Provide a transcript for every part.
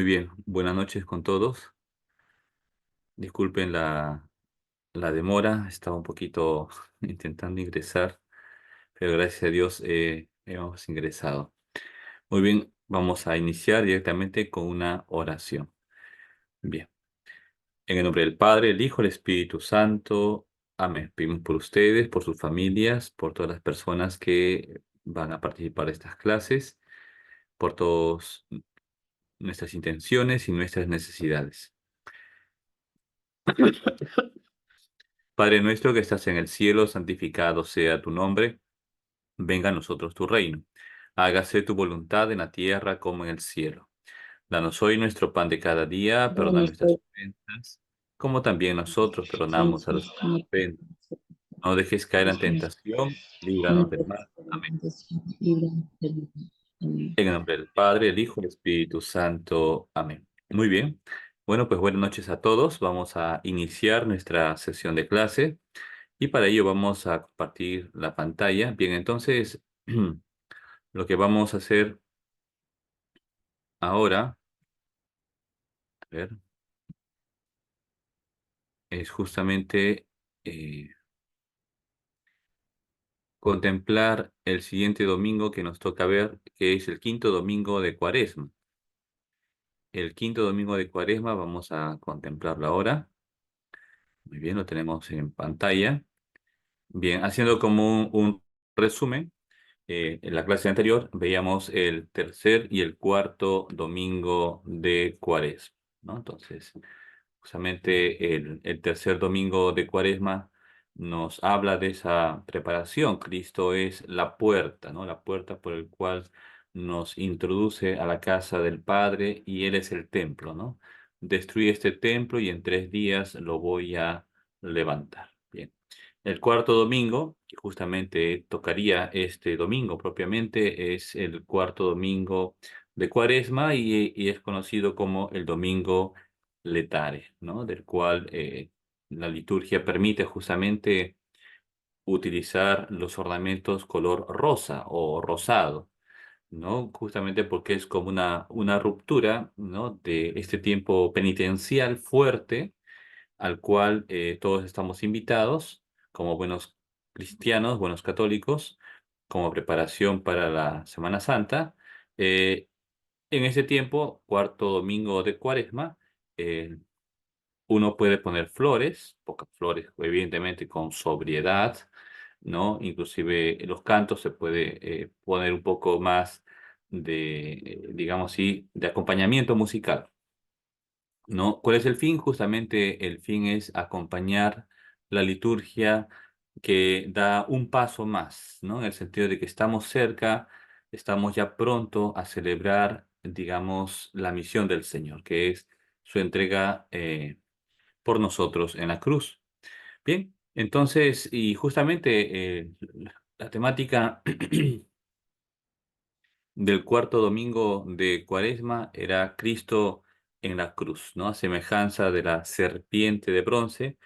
Muy bien, buenas noches con todos. Disculpen la demora, estaba un poquito intentando ingresar, pero gracias a Dios hemos ingresado. Muy bien, vamos a iniciar directamente con una oración. Bien, en el nombre del Padre, el Hijo, el Espíritu Santo. Amén. Pedimos por ustedes, por sus familias, por todas las personas que van a participar de estas clases, por todas nuestras intenciones y nuestras necesidades. Padre nuestro que estás en el cielo, santificado sea tu nombre. Venga a nosotros tu reino. Hágase tu voluntad en la tierra como en el cielo. Danos hoy nuestro pan de cada día, perdona Danos nuestras hoy ofensas, como también nosotros perdonamos a los que ofensas, nos como ofenden. No dejes caer en nos tentación, líbranos del muestra mal. la Amén. tentación, líbranos del mal. Amén. En el nombre del Padre, el Hijo y el Espíritu Santo. Amén. Muy bien. Bueno, pues buenas noches a todos. Vamos a iniciar nuestra sesión de clase y para ello vamos a compartir la pantalla. Bien, entonces lo que vamos a hacer ahora, a ver, es justamente eh, contemplar el siguiente domingo que nos toca ver, que es el quinto domingo de Cuaresma. El quinto domingo de Cuaresma vamos a contemplarlo ahora. Muy bien, lo tenemos en pantalla. Bien, haciendo como un resumen, en la clase anterior veíamos el tercer y el cuarto domingo de Cuaresma, ¿no? Entonces, justamente el tercer domingo de Cuaresma nos habla de esa preparación. Cristo es la puerta, ¿no? La puerta por el cual nos introduce a la casa del Padre y Él es el templo, ¿no? Destruí este templo y en 3 días lo voy a levantar. Bien. El cuarto domingo, que justamente tocaría este domingo propiamente, es el cuarto domingo de Cuaresma y es conocido como el domingo letare, ¿no? Del cual la liturgia permite justamente utilizar los ornamentos color rosa o rosado, ¿no? Justamente porque es como una ruptura, ¿no? De este tiempo penitencial fuerte al cual todos estamos invitados como buenos cristianos, buenos católicos, como preparación para la Semana Santa. Eh, en ese tiempo, cuarto domingo de Cuaresma, eh, uno puede poner flores, pocas flores, evidentemente con sobriedad, ¿no? Inclusive en los cantos se puede poner un poco más de, digamos así, de acompañamiento musical, ¿no? ¿Cuál es el fin? Justamente el fin es acompañar la liturgia que da un paso más, ¿no? En el sentido de que estamos cerca, estamos ya pronto a celebrar, digamos, la misión del Señor, que es su entrega por nosotros en la cruz. Bien, entonces, y justamente la temática del cuarto domingo de Cuaresma era Cristo en la cruz, ¿no? A semejanza de la serpiente de bronce,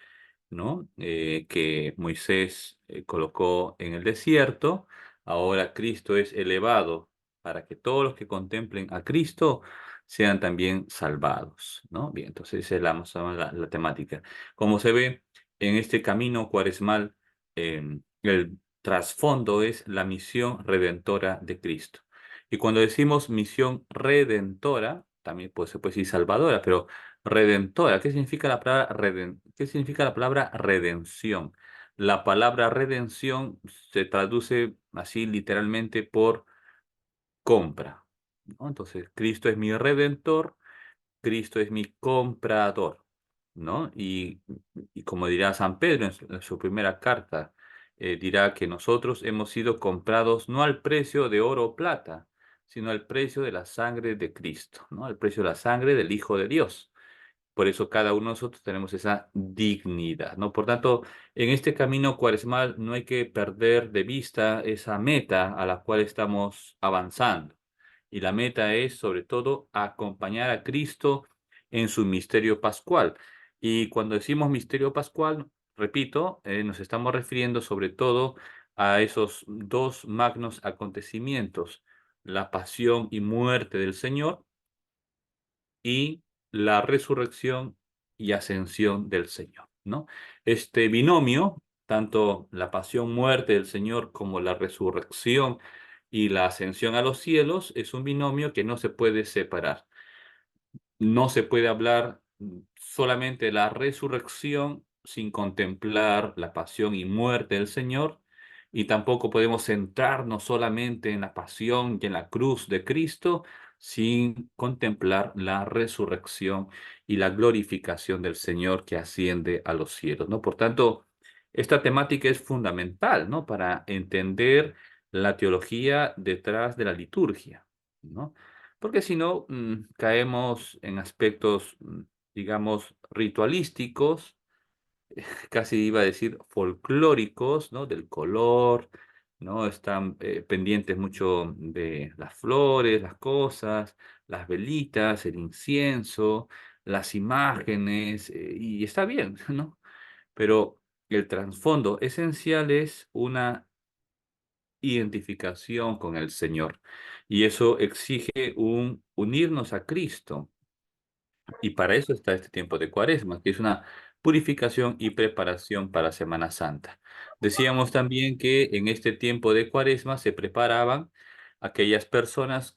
¿no? Que Moisés colocó en el desierto. Ahora Cristo es elevado para que todos los que contemplen a Cristo sean también salvados, ¿no? Bien, entonces esa es la temática. Como se ve en este camino cuaresmal, el trasfondo es la misión redentora de Cristo. Y cuando decimos misión redentora, también se puede decir salvadora, pero redentora, ¿qué significa la palabra qué significa la palabra redención? La palabra redención se traduce así literalmente por compra, ¿no? Entonces, Cristo es mi redentor, Cristo es mi comprador, ¿no? Y como dirá San Pedro en su primera carta, dirá que nosotros hemos sido comprados no al precio de oro o plata, sino al precio de la sangre de Cristo, ¿no? Al precio de la sangre del Hijo de Dios. Por eso cada uno de nosotros tenemos esa dignidad, ¿no? Por tanto, en este camino cuaresmal no hay que perder de vista esa meta a la cual estamos avanzando. Y la meta es, sobre todo, acompañar a Cristo en su misterio pascual. Y cuando decimos misterio pascual, repito, nos estamos refiriendo sobre todo a esos dos magnos acontecimientos, la pasión y muerte del Señor y la resurrección y ascensión del Señor, ¿no? Este binomio, tanto la pasión, muerte del Señor como la resurrección y la ascensión a los cielos, es un binomio que no se puede separar. No se puede hablar solamente de la resurrección sin contemplar la pasión y muerte del Señor, y tampoco podemos centrarnos solamente en la pasión y en la cruz de Cristo sin contemplar la resurrección y la glorificación del Señor que asciende a los cielos, ¿no? Por tanto, esta temática es fundamental, ¿no? Para entender la teología detrás de la liturgia, ¿no? Porque si no, caemos en aspectos, digamos, ritualísticos, casi iba a decir folclóricos, ¿no? Del color, ¿no? Están pendientes mucho de las flores, las cosas, las velitas, el incienso, las imágenes, y está bien, ¿no? Pero el trasfondo esencial es una identificación con el Señor. Y eso exige un unirnos a Cristo. Y para eso está este tiempo de Cuaresma, que es una purificación y preparación para Semana Santa. Decíamos también que en este tiempo de Cuaresma se preparaban aquellas personas,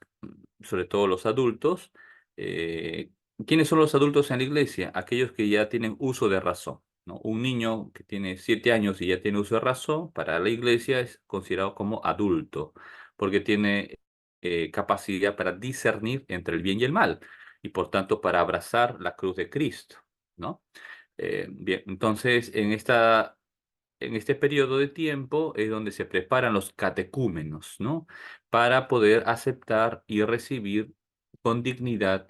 sobre todo los adultos. ¿Quiénes son los adultos en la iglesia? Aquellos que ya tienen uso de razón, ¿no? Un niño que tiene 7 años y ya tiene uso de razón, para la iglesia es considerado como adulto, porque tiene capacidad para discernir entre el bien y el mal y por tanto para abrazar la cruz de Cristo, ¿no? Bien, entonces en este periodo de tiempo es donde se preparan los catecúmenos, ¿no? Para poder aceptar y recibir con dignidad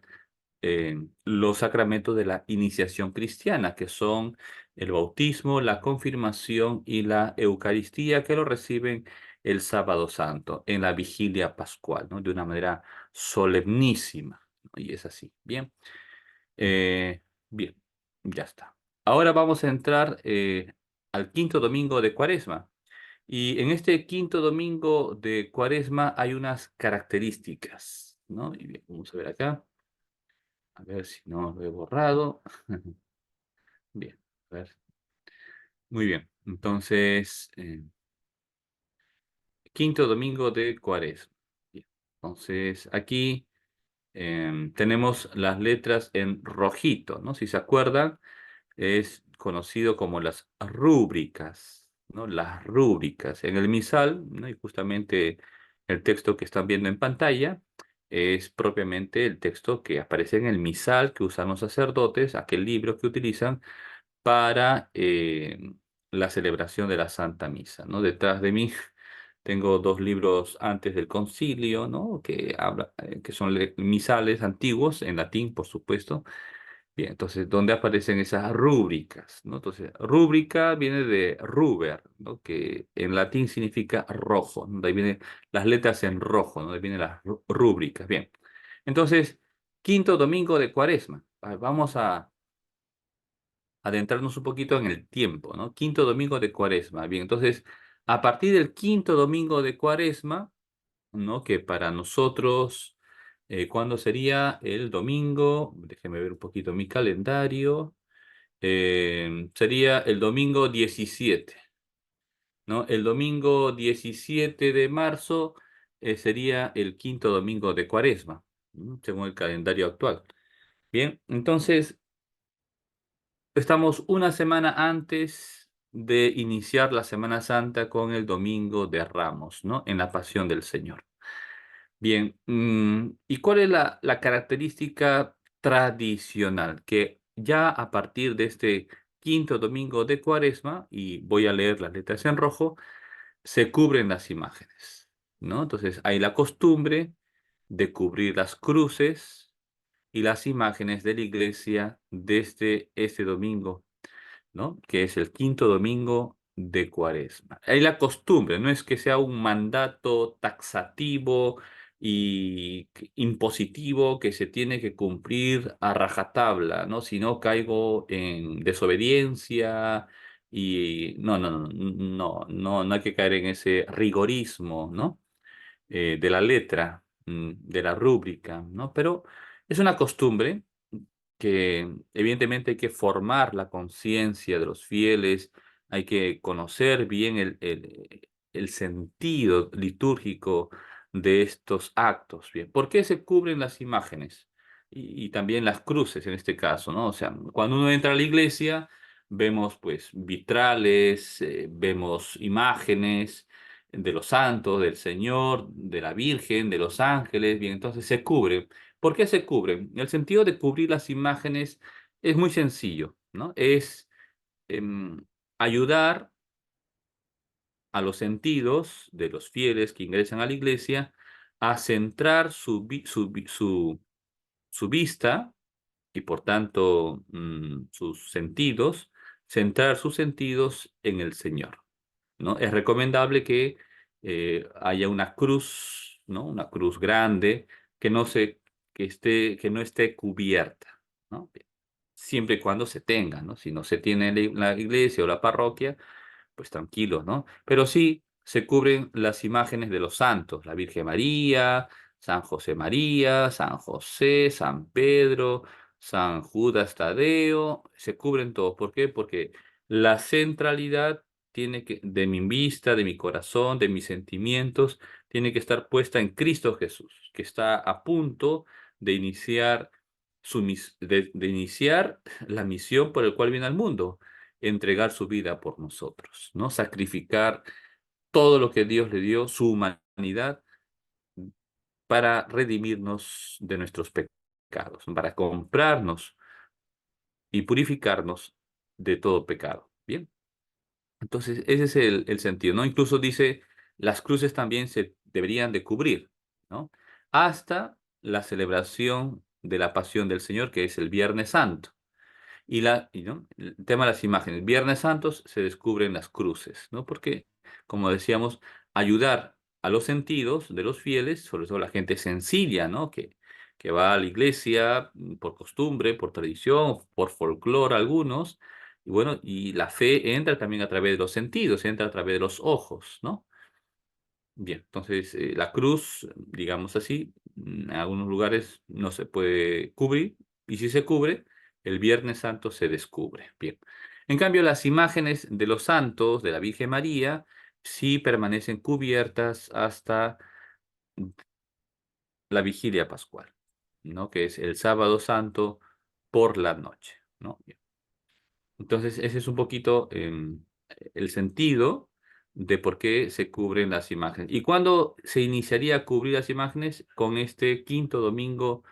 los sacramentos de la iniciación cristiana, que son el bautismo, la confirmación y la Eucaristía, que lo reciben el sábado santo, en la vigilia pascual, ¿no? De una manera solemnísima, ¿no? Y es así. Bien. Eh, bien, ya está. Ahora vamos a entrar al quinto domingo de Cuaresma. Y en este quinto domingo de Cuaresma hay unas características, ¿no? Y bien, vamos a ver acá, a ver si no lo he borrado. Bien, a ver. Muy bien. Entonces, quinto domingo de Cuaresma. Bien. Entonces, aquí tenemos las letras en rojito, ¿no? Si se acuerdan, es conocido como las rúbricas, ¿no? Las rúbricas. En el misal, ¿no? Y justamente el texto que están viendo en pantalla es propiamente el texto que aparece en el misal que usan los sacerdotes, aquel libro que utilizan para la celebración de la Santa Misa, ¿no? Detrás de mí tengo dos libros antes del concilio, ¿no? Que son misales antiguos, en latín, por supuesto. Bien, entonces, ¿dónde aparecen esas rúbricas? ¿No? Entonces, rúbrica viene de ruber, ¿no? Que en latín significa rojo, ¿no? De ahí vienen las letras en rojo, ¿no? De ahí vienen las rúbricas. Bien, entonces, quinto domingo de Cuaresma. Vamos a adentrarnos un poquito en el tiempo, ¿no? Quinto domingo de Cuaresma. Bien, entonces, a partir del quinto domingo de Cuaresma, ¿no? Que para nosotros, ¿cuándo sería el domingo? Déjeme ver un poquito mi calendario. Sería el domingo 17, ¿no? El domingo 17 de marzo sería el quinto domingo de Cuaresma, según el calendario actual. Bien, entonces estamos una semana antes de iniciar la Semana Santa con el domingo de Ramos, ¿no? En la Pasión del Señor. Bien, ¿y cuál es la característica tradicional? Que ya a partir de este quinto domingo de Cuaresma, y voy a leer las letras en rojo, se cubren las imágenes, ¿no? Entonces hay la costumbre de cubrir las cruces y las imágenes de la iglesia desde este domingo, ¿no? Que es el quinto domingo de Cuaresma. Hay la costumbre, no es que sea un mandato taxativo y impositivo que se tiene que cumplir a rajatabla, ¿no? Si no caigo en desobediencia y no hay que caer en ese rigorismo, ¿no? De la letra, de la rúbrica, ¿no? Pero es una costumbre que evidentemente hay que formar la conciencia de los fieles, hay que conocer bien el sentido litúrgico de estos actos. Bien, ¿por qué se cubren las imágenes? Y también las cruces en este caso, ¿no? O sea, cuando uno entra a la iglesia, vemos pues vitrales, vemos imágenes de los santos, del Señor, de la Virgen, de los ángeles, bien, entonces se cubre. ¿Por qué se cubren? El sentido de cubrir las imágenes es muy sencillo, ¿no? Es em, ayudar a los sentidos de los fieles que ingresan a la iglesia a centrar su vista y por tanto sus sentidos, centrar sus sentidos en el Señor, ¿no? Es recomendable que haya una cruz, ¿no? Una cruz grande que no se, que no esté cubierta, ¿no? Siempre y cuando se tenga, ¿no? Si no se tiene la iglesia o la parroquia, pues tranquilos, ¿no? Pero sí se cubren las imágenes de los santos, la Virgen María, San José, San Pedro, San Judas Tadeo, se cubren todos. ¿Por qué? Porque la centralidad tiene que, de mi vista, de mi corazón, de mis sentimientos, tiene que estar puesta en Cristo Jesús, que está a punto de iniciar de iniciar la misión por el cual viene al mundo, entregar su vida por nosotros, ¿no? Sacrificar todo lo que Dios le dio, su humanidad, para redimirnos de nuestros pecados, para comprarnos y purificarnos de todo pecado. Bien, entonces ese es el sentido, ¿no? Incluso dice, las cruces también se deberían de cubrir, ¿no? Hasta la celebración de la pasión del Señor, que es el Viernes Santo. ¿No? El tema de las imágenes. Viernes Santos se descubren las cruces, ¿no? Porque, como decíamos, ayudar a los sentidos de los fieles, sobre todo la gente sencilla, ¿no? Que va a la iglesia por costumbre, por tradición, por folclore algunos, y bueno, y la fe entra también a través de los sentidos, entra a través de los ojos, ¿no? Bien, entonces la cruz, digamos así, en algunos lugares no se puede cubrir y si se cubre, el Viernes Santo se descubre. Bien. En cambio, las imágenes de los santos, de la Virgen María, sí permanecen cubiertas hasta la vigilia pascual, ¿no? Que es el sábado santo por la noche, ¿no? Entonces, ese es un poquito el sentido de por qué se cubren las imágenes. ¿Y cuándo se iniciaría a cubrir las imágenes? Con este quinto domingo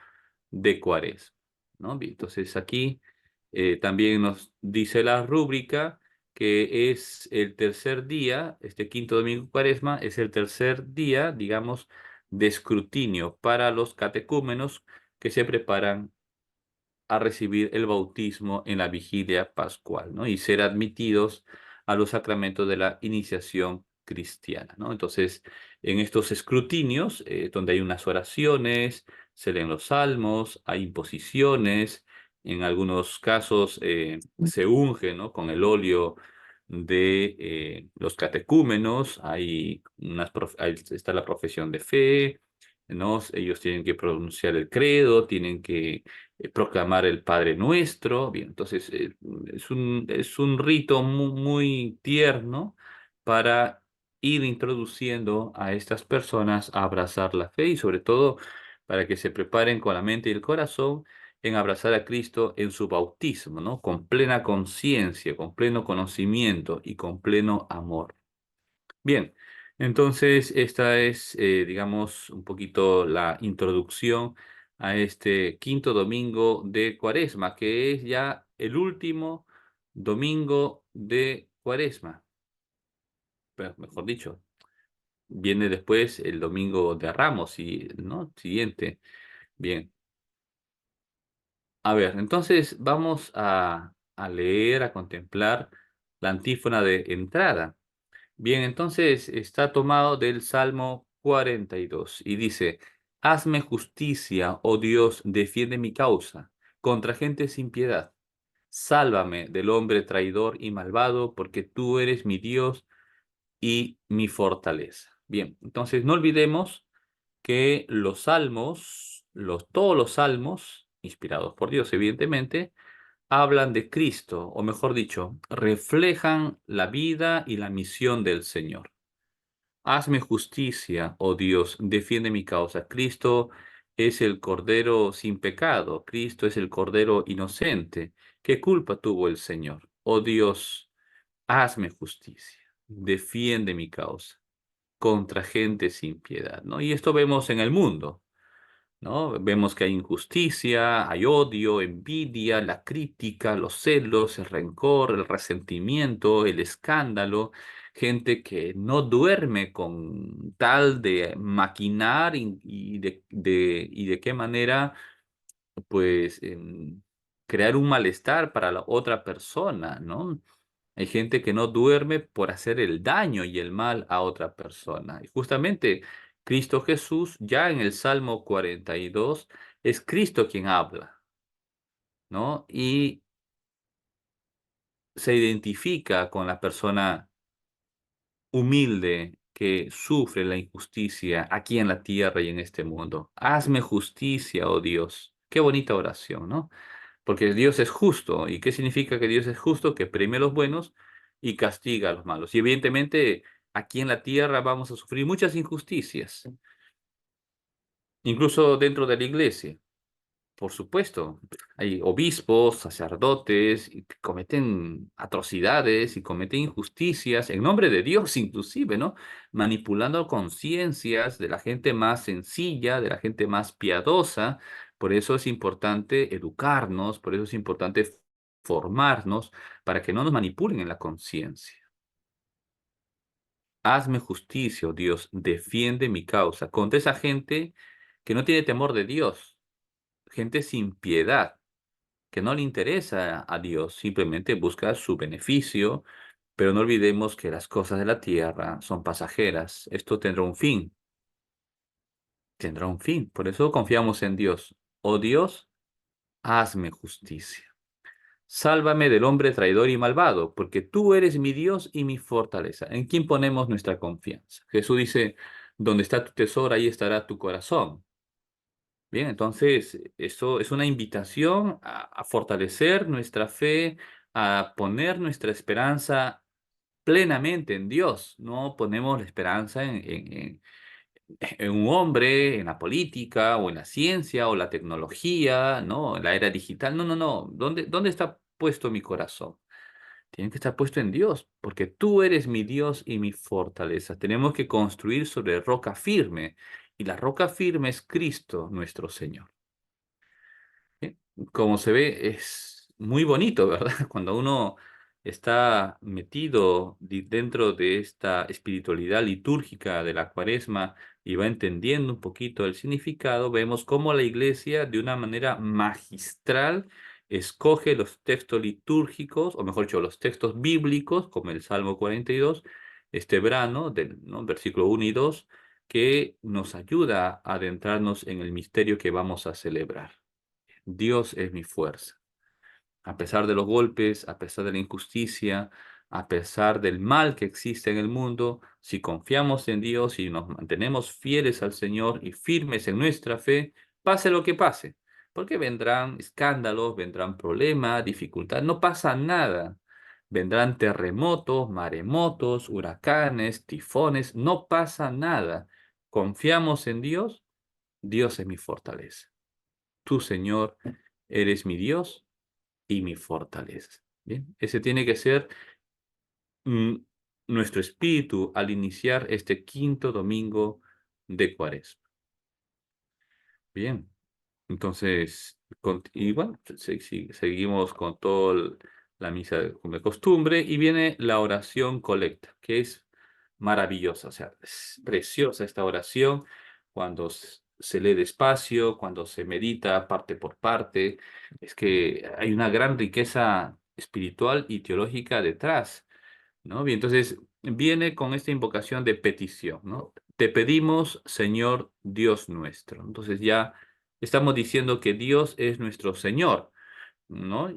de Cuaresma, ¿no? Bien, entonces, aquí también nos dice la rúbrica que es el tercer día, este quinto domingo de Cuaresma, es el tercer día, digamos, de escrutinio para los catecúmenos que se preparan a recibir el bautismo en la vigilia pascual, ¿no? Y ser admitidos a los sacramentos de la iniciación cristiana, ¿no? Entonces, en estos escrutinios, donde hay unas oraciones, se leen los salmos, hay imposiciones, en algunos casos se unge, ¿no? Con el óleo de los catecúmenos, ahí está la profesión de fe, ¿no? Ellos tienen que pronunciar el credo, tienen que proclamar el Padre Nuestro. Bien, entonces es un rito muy tierno para ir introduciendo a estas personas a abrazar la fe y sobre todo para que se preparen con la mente y el corazón en abrazar a Cristo en su bautismo, ¿no? Con plena conciencia, con pleno conocimiento y con pleno amor. Bien, entonces esta es, digamos, un poquito la introducción a este quinto domingo de Cuaresma, que es ya el último domingo de Cuaresma. Pero, mejor dicho, viene después el domingo de Ramos y, ¿no? Siguiente. Bien. A ver, entonces vamos a leer, a contemplar la antífona de entrada. Bien, entonces está tomado del Salmo 42 y dice, hazme justicia, oh Dios, defiende mi causa contra gente sin piedad. Sálvame del hombre traidor y malvado, porque tú eres mi Dios y mi fortaleza. Bien, entonces no olvidemos que los salmos, todos los salmos inspirados por Dios, evidentemente, hablan de Cristo, o mejor dicho, reflejan la vida y la misión del Señor. Hazme justicia, oh Dios, defiende mi causa. Cristo es el Cordero sin pecado, Cristo es el Cordero inocente. ¿Qué culpa tuvo el Señor? Oh Dios, hazme justicia, defiende mi causa contra gente sin piedad, ¿no? Y esto vemos en el mundo. ¿No? Vemos que hay injusticia, hay odio, envidia, la crítica, los celos, el rencor, el resentimiento, el escándalo, gente que no duerme con tal de maquinar y de qué manera pues crear un malestar para la otra persona, ¿no? Hay gente que no duerme por hacer el daño y el mal a otra persona. Y justamente Cristo Jesús, ya en el Salmo 42, es Cristo quien habla, ¿no? Y se identifica con la persona humilde que sufre la injusticia aquí en la tierra y en este mundo. Hazme justicia, oh Dios. Qué bonita oración, ¿no? Porque Dios es justo. ¿Y qué significa que Dios es justo? Que premia a los buenos y castiga a los malos. Y evidentemente aquí en la tierra vamos a sufrir muchas injusticias, incluso dentro de la iglesia. Por supuesto, hay obispos, sacerdotes, y que cometen atrocidades y cometen injusticias en nombre de Dios inclusive, ¿no? Manipulando conciencias de la gente más sencilla, de la gente más piadosa. Por eso es importante educarnos, por eso es importante formarnos para que no nos manipulen en la conciencia. Hazme justicia, oh Dios, defiende mi causa contra esa gente que no tiene temor de Dios, gente sin piedad que no le interesa a Dios, simplemente busca su beneficio, pero no olvidemos que las cosas de la tierra son pasajeras. Esto tendrá un fin. Por eso confiamos en Dios. Oh Dios, hazme justicia. Sálvame del hombre traidor y malvado, porque tú eres mi Dios y mi fortaleza. ¿En quién ponemos nuestra confianza? Jesús dice, donde está tu tesoro, ahí estará tu corazón. Bien, entonces, eso es una invitación a fortalecer nuestra fe, a poner nuestra esperanza plenamente en Dios. No ponemos la esperanza en un hombre, en la política, o en la ciencia, o la tecnología, ¿no? En la era digital. No, no, no. ¿Dónde está puesto mi corazón? Tiene que estar puesto en Dios, porque tú eres mi Dios y mi fortaleza. Tenemos que construir sobre roca firme, y la roca firme es Cristo, nuestro Señor. ¿Sí? Como se ve, es muy bonito, ¿verdad? Cuando uno está metido dentro de esta espiritualidad litúrgica de la cuaresma y va entendiendo un poquito el significado, vemos cómo la iglesia de una manera magistral escoge los textos litúrgicos, o mejor dicho, los textos bíblicos, como el Salmo 42, este verano, ¿no? Versículo 1 y 2, que nos ayuda a adentrarnos en el misterio que vamos a celebrar. Dios es mi fuerza. A pesar de los golpes, a pesar de la injusticia, a pesar del mal que existe en el mundo, si confiamos en Dios y nos mantenemos fieles al Señor y firmes en nuestra fe, pase lo que pase, porque vendrán escándalos, vendrán problemas, dificultades, no pasa nada. Vendrán terremotos, maremotos, huracanes, tifones, no pasa nada. Confiamos en Dios, Dios es mi fortaleza. Tú, Señor, eres mi Dios y mi fortaleza. Bien, ese tiene que ser mm, nuestro espíritu al iniciar este quinto domingo de Cuaresma. Bien, entonces, y bueno, seguimos con toda la misa como de costumbre y viene la oración colecta, que es maravillosa, o sea, es preciosa esta oración cuando se lee despacio, cuando se medita parte por parte, es que hay una gran riqueza espiritual y teológica detrás, ¿no? Bien, entonces viene con esta invocación de petición, ¿no? Te pedimos, Señor Dios nuestro. Entonces ya estamos diciendo que Dios es nuestro Señor, ¿no?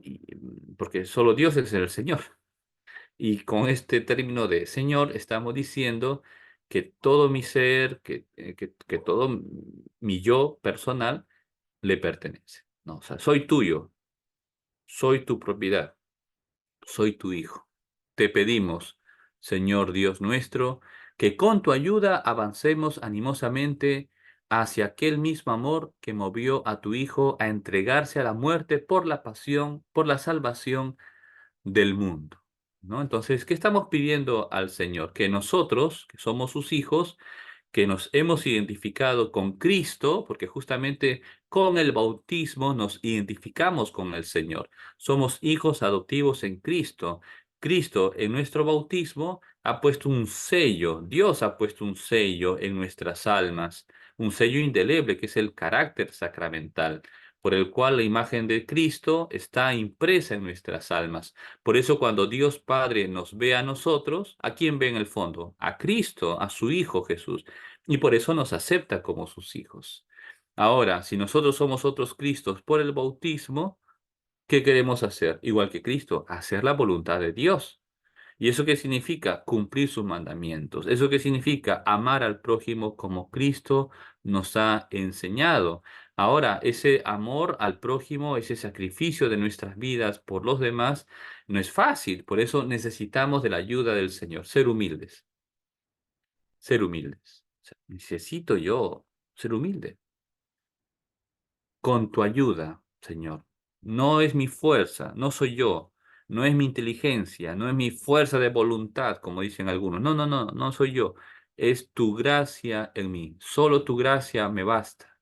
Porque solo Dios es el Señor. Y con este término de Señor estamos diciendo que todo mi ser, que todo mi yo personal le pertenece. No, o sea, soy tuyo, soy tu propiedad, soy tu hijo. Te pedimos, Señor Dios nuestro, que con tu ayuda avancemos animosamente hacia aquel mismo amor que movió a tu Hijo a entregarse a la muerte por la pasión, por la salvación del mundo, ¿no? Entonces, ¿qué estamos pidiendo al Señor? Que nosotros, que somos sus hijos, que nos hemos identificado con Cristo, porque justamente con el bautismo nos identificamos con el Señor. Somos hijos adoptivos en Cristo. Cristo en nuestro bautismo ha puesto un sello, Dios ha puesto un sello en nuestras almas, un sello indeleble que es el carácter sacramental, por el cual la imagen de Cristo está impresa en nuestras almas. Por eso cuando Dios Padre nos ve a nosotros, ¿a quién ve en el fondo? A Cristo, a su Hijo Jesús. Y por eso nos acepta como sus hijos. Ahora, si nosotros somos otros Cristos por el bautismo, ¿qué queremos hacer? Igual que Cristo, hacer la voluntad de Dios. ¿Y eso qué significa? Cumplir sus mandamientos. ¿Eso qué significa? Amar al prójimo como Cristo nos ha enseñado. Ahora, ese amor al prójimo, ese sacrificio de nuestras vidas por los demás, no es fácil. Por eso necesitamos de la ayuda del Señor. Ser humildes, ser humildes. O sea, necesito yo ser humilde. Con tu ayuda, Señor. No es mi fuerza, no soy yo, no es mi inteligencia, no es mi fuerza de voluntad, como dicen algunos. No, no, no, no soy yo. Es tu gracia en mí. Solo tu gracia me basta,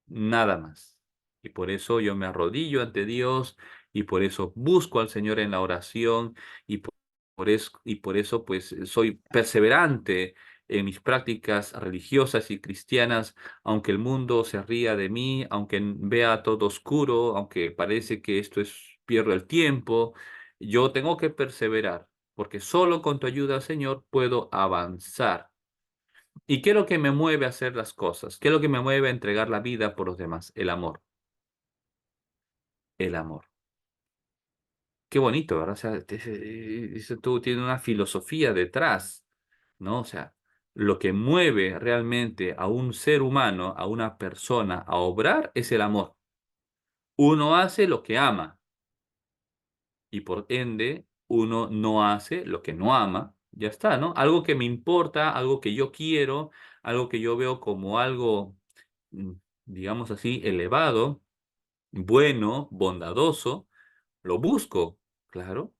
nada más. Y por eso yo me arrodillo ante Dios y por eso busco al Señor en la oración y por eso pues soy perseverante en mis prácticas religiosas y cristianas, aunque el mundo se ría de mí, aunque vea todo oscuro, aunque parece que esto es pierdo el tiempo, yo tengo que perseverar, porque solo con tu ayuda, Señor, puedo avanzar. ¿Y qué es lo que me mueve a hacer las cosas? ¿Qué es lo que me mueve a entregar la vida por los demás? El amor, el amor. Qué bonito, ¿verdad? O sea, eso tú tiene una filosofía detrás, ¿no? O sea, lo que mueve realmente a un ser humano, a una persona, a obrar es el amor. Uno hace lo que ama y por ende uno no hace lo que no ama. Ya está, ¿no? Algo que me importa, algo que yo quiero, algo que yo veo como algo, mm, digamos así, elevado, bueno, bondadoso, lo busco, claro.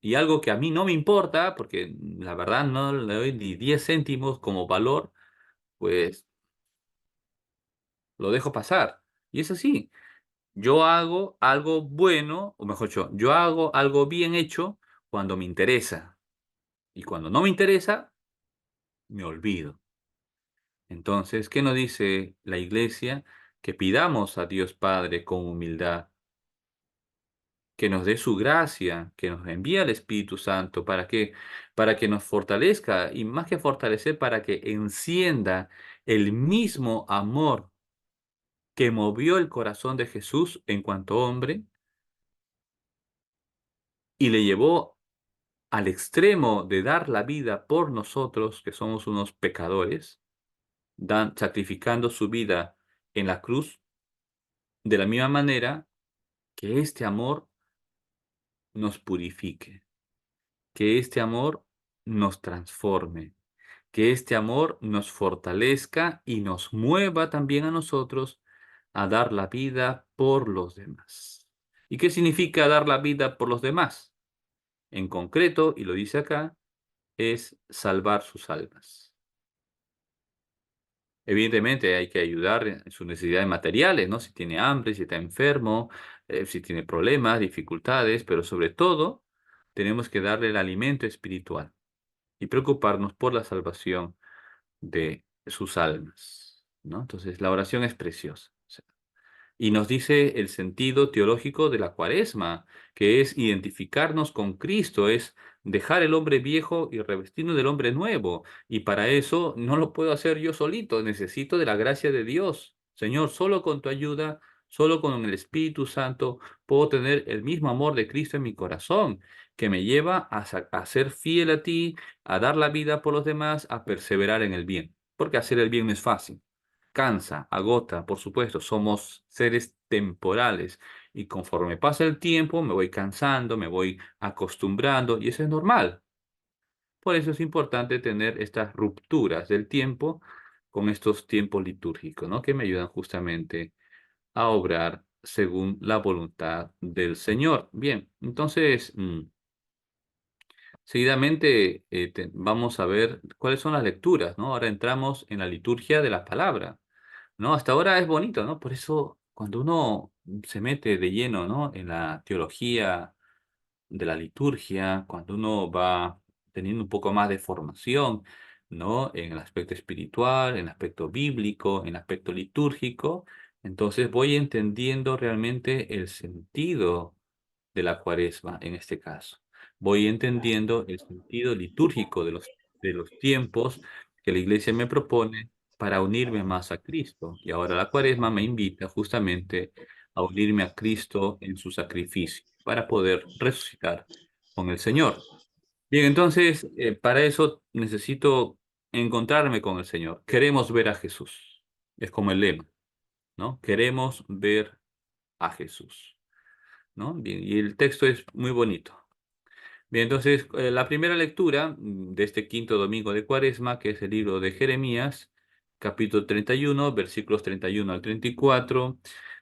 Y algo que a mí no me importa, porque la verdad no le doy ni 10 céntimos como valor, pues lo dejo pasar. Y es así. Yo hago algo bueno, o mejor dicho, yo hago algo bien hecho cuando me interesa. Y cuando no me interesa, me olvido. Entonces, ¿qué nos dice la iglesia? Que pidamos a Dios Padre con humildad que nos dé su gracia, que nos envíe al Espíritu Santo para que nos fortalezca y más que fortalecer, para que encienda el mismo amor que movió el corazón de Jesús en cuanto hombre y le llevó al extremo de dar la vida por nosotros, que somos unos pecadores, sacrificando su vida en la cruz, de la misma manera que este amor nos purifique, que este amor nos transforme, que este amor nos fortalezca y nos mueva también a nosotros a dar la vida por los demás. ¿Y qué significa dar la vida por los demás? En concreto, y lo dice acá, es salvar sus almas. Evidentemente hay que ayudar en sus necesidades materiales, ¿no? Si tiene hambre, si está enfermo, si tiene problemas, dificultades, pero sobre todo tenemos que darle el alimento espiritual y preocuparnos por la salvación de sus almas, ¿no? Entonces, la oración es preciosa. O sea, y nos dice el sentido teológico de la cuaresma, que es identificarnos con Cristo, es dejar el hombre viejo y revestirnos del hombre nuevo. Y para eso no lo puedo hacer yo solito, necesito de la gracia de Dios. Señor, solo con tu ayuda, solo con el Espíritu Santo, puedo tener el mismo amor de Cristo en mi corazón, que me lleva a ser fiel a ti, a dar la vida por los demás, a perseverar en el bien. Porque hacer el bien no es fácil, cansa, agota, por supuesto, somos seres temporales. Y conforme pasa el tiempo, me voy cansando, me voy acostumbrando, y eso es normal. Por eso es importante tener estas rupturas del tiempo con estos tiempos litúrgicos, ¿no? Que me ayudan justamente a obrar según la voluntad del Señor. Bien, entonces, seguidamente vamos a ver cuáles son las lecturas, ¿no? Ahora entramos en la liturgia de la palabra, ¿no? Hasta ahora es bonito, ¿no? Por eso, cuando uno se mete de lleno, ¿no? En la teología de la liturgia, cuando uno va teniendo un poco más de formación, ¿no? En el aspecto espiritual, en el aspecto bíblico, en el aspecto litúrgico, entonces voy entendiendo realmente el sentido de la cuaresma en este caso. Voy entendiendo el sentido litúrgico de los tiempos que la iglesia me propone para unirme más a Cristo. Y ahora la cuaresma me invita justamente a unirme a Cristo en su sacrificio para poder resucitar con el Señor. Bien, entonces, para eso necesito encontrarme con el Señor. Queremos ver a Jesús. Es como el lema, ¿no? Queremos ver a Jesús, ¿no? Bien, y el texto es muy bonito. Bien, entonces la primera lectura de este quinto domingo de Cuaresma, que es el libro de Jeremías, capítulo 31, versículos 31 al 34,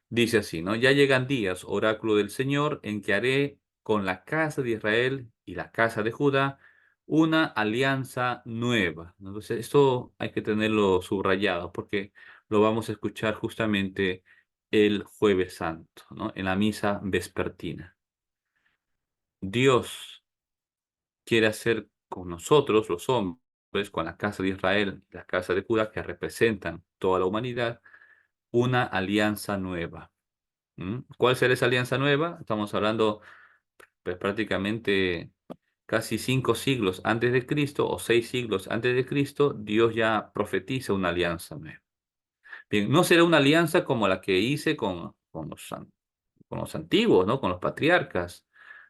dice así, ¿no? Ya llegan días, oráculo del Señor, en que haré con la casa de Israel y la casa de Judá una alianza nueva, ¿no? Entonces, esto hay que tenerlo subrayado porque lo vamos a escuchar justamente el Jueves Santo, ¿no? En la misa vespertina. Dios quiere hacer con nosotros, los hombres, con la casa de Israel y la casa de Judá, que representan toda la humanidad, una alianza nueva. ¿Mm? ¿Cuál será esa alianza nueva? Estamos hablando pues, prácticamente casi 5 siglos antes de Cristo o 6 siglos antes de Cristo, Dios ya profetiza una alianza nueva. Bien, no será una alianza como la que hice con los antiguos, ¿no? Con los patriarcas,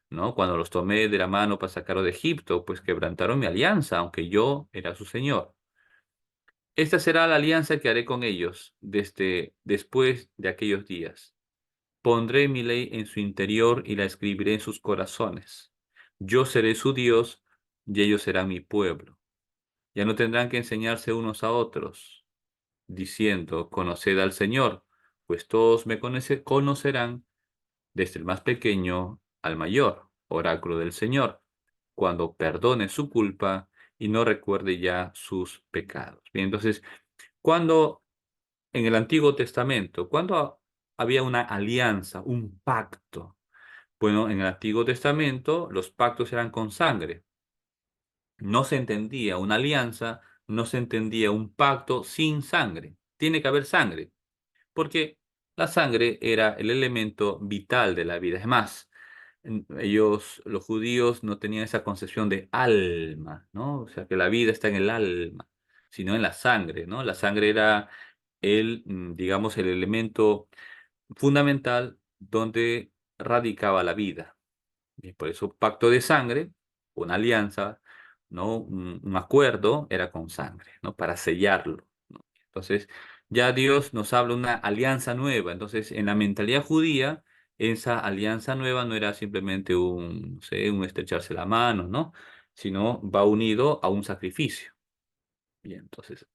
¿no? Cuando los tomé de la mano para sacarlos de Egipto, pues quebrantaron mi alianza, aunque yo era su Señor. Esta será la alianza que haré con ellos desde después de aquellos días. Pondré mi ley en su interior y la escribiré en sus corazones. Yo seré su Dios y ellos serán mi pueblo. Ya no tendrán que enseñarse unos a otros, diciendo, conoced al Señor, pues todos me conocerán desde el más pequeño al mayor, oráculo del Señor, cuando perdone su culpa y no recuerde ya sus pecados. Bien, entonces, cuando en el Antiguo Testamento, cuando había una alianza, un pacto, bueno, en el Antiguo Testamento los pactos eran con sangre. No se entendía una alianza, no se entendía un pacto sin sangre. Tiene que haber sangre porque la sangre era el elemento vital de la vida. Es más, ellos, los judíos, no tenían esa concepción de alma, ¿no? O sea, que la vida está en el alma, sino en la sangre, ¿no? La sangre era digamos, el elemento fundamental donde radicaba la vida. Y por eso pacto de sangre, una alianza, ¿no? Un acuerdo era con sangre, ¿no? Para sellarlo, ¿no? Entonces, ya Dios nos habla de una alianza nueva. Entonces, en la mentalidad judía, esa alianza nueva no era simplemente un, no sé, un estrecharse la mano, ¿no? Sino va unido a un sacrificio. Bien, entonces,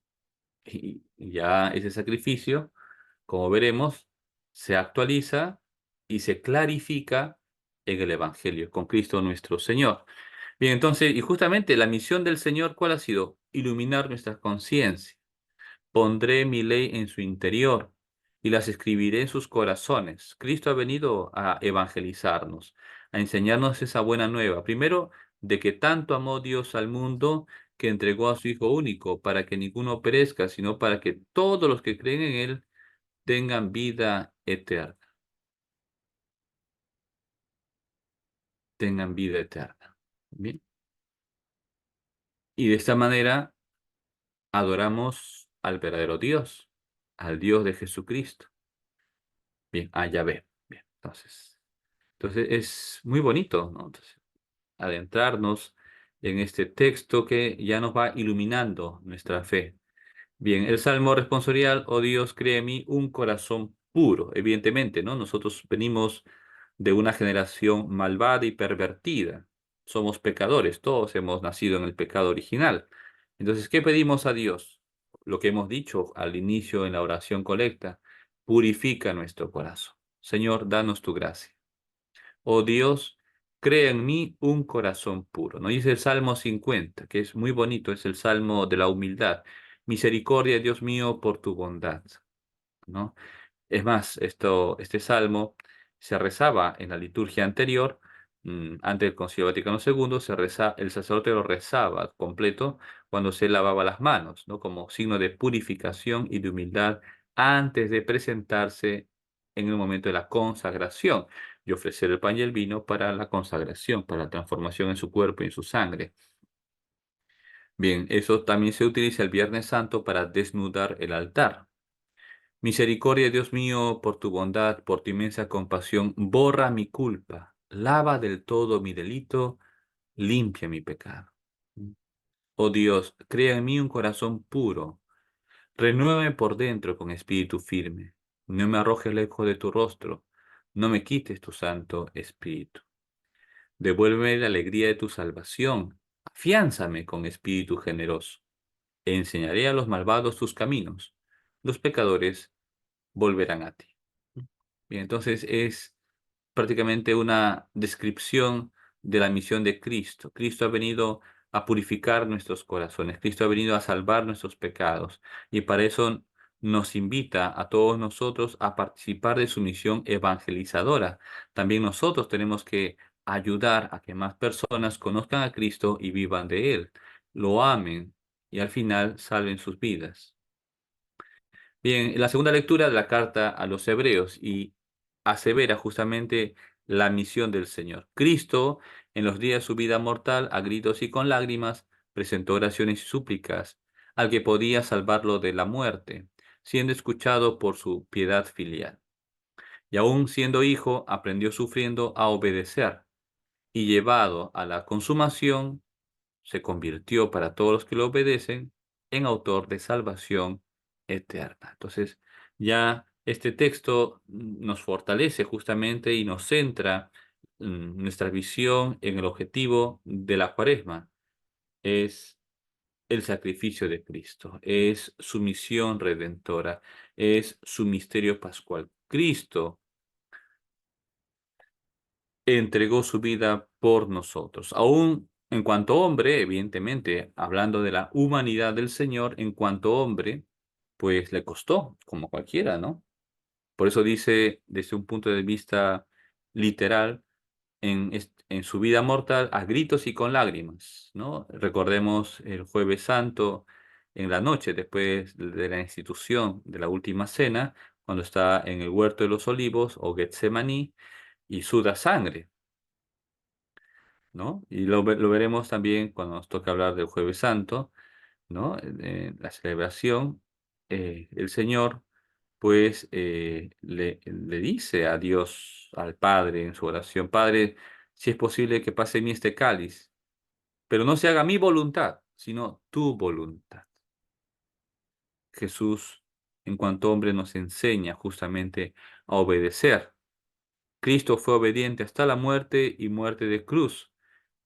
y ya ese sacrificio, como veremos, se actualiza y se clarifica en el Evangelio, con Cristo nuestro Señor. Bien, entonces, y justamente la misión del Señor, ¿cuál ha sido? Iluminar nuestras conciencias. Pondré mi ley en su interior y las escribiré en sus corazones. Cristo ha venido a evangelizarnos, a enseñarnos esa buena nueva. Primero, de que tanto amó Dios al mundo que entregó a su Hijo único para que ninguno perezca, sino para que todos los que creen en Él tengan vida eterna. Tengan vida eterna. Bien. Y de esta manera adoramos al verdadero Dios, al Dios de Jesucristo. Bien, a Yahvé. Bien, entonces es muy bonito, ¿no? Entonces, adentrarnos en este texto que ya nos va iluminando nuestra fe. Bien, el Salmo responsorial, oh Dios, crea en mí un corazón puro, evidentemente, ¿no? Nosotros venimos de una generación malvada y pervertida. Somos pecadores, todos hemos nacido en el pecado original. Entonces, ¿qué pedimos a Dios? Lo que hemos dicho al inicio en la oración colecta, purifica nuestro corazón. Señor, danos tu gracia. Oh Dios, crea en mí un corazón puro. ¿No? Dice el Salmo 50, que es muy bonito, es el Salmo de la humildad. Misericordia, Dios mío, por tu bondad, ¿no? Es más, este salmo se rezaba en la liturgia anterior, antes del Concilio Vaticano II, el sacerdote lo rezaba completo cuando se lavaba las manos, ¿no? Como signo de purificación y de humildad antes de presentarse en el momento de la consagración y ofrecer el pan y el vino para la consagración, para la transformación en su cuerpo y en su sangre. Bien, eso también se utiliza el Viernes Santo para desnudar el altar. Misericordia, Dios mío, por tu bondad, por tu inmensa compasión, borra mi culpa, lava del todo mi delito, limpia mi pecado. Oh Dios, crea en mí un corazón puro, renuévame por dentro con espíritu firme. No me arrojes lejos de tu rostro, no me quites tu santo espíritu. Devuélveme la alegría de tu salvación, afiánzame con espíritu generoso. Enseñaré a los malvados tus caminos, los pecadores volverán a ti. Bien, entonces es prácticamente una descripción de la misión de Cristo. Cristo ha venido a purificar nuestros corazones, Cristo ha venido a salvar nuestros pecados y para eso nos invita a todos nosotros a participar de su misión evangelizadora. También nosotros tenemos que ayudar a que más personas conozcan a Cristo y vivan de Él, lo amen y al final salven sus vidas. Bien, la segunda lectura de la carta a los Hebreos y asevera justamente la misión del Señor. Cristo, en los días de su vida mortal, a gritos y con lágrimas, presentó oraciones y súplicas al que podía salvarlo de la muerte, siendo escuchado por su piedad filial. Y aún siendo hijo, aprendió sufriendo a obedecer y llevado a la consumación, se convirtió para todos los que lo obedecen en autor de salvación eterna. Entonces, ya este texto nos fortalece justamente y nos centra nuestra visión en el objetivo de la Cuaresma. Es el sacrificio de Cristo, es su misión redentora, es su misterio pascual. Cristo entregó su vida por nosotros. Aún en cuanto hombre, evidentemente, hablando de la humanidad del Señor, en cuanto hombre, pues le costó, como cualquiera, ¿no? Por eso dice, desde un punto de vista literal, en su vida mortal, a gritos y con lágrimas, ¿no? Recordemos el Jueves Santo, en la noche, después de la institución de la última cena, cuando está en el huerto de los olivos o Getsemaní y suda sangre, ¿no? Y lo veremos también cuando nos toca hablar del Jueves Santo, ¿no? La celebración, el Señor, pues, le dice a Dios, al Padre, en su oración, Padre, si es posible que pase en mí este cáliz, pero no se haga mi voluntad, sino tu voluntad. Jesús, en cuanto hombre, nos enseña justamente a obedecer. Cristo fue obediente hasta la muerte y muerte de cruz.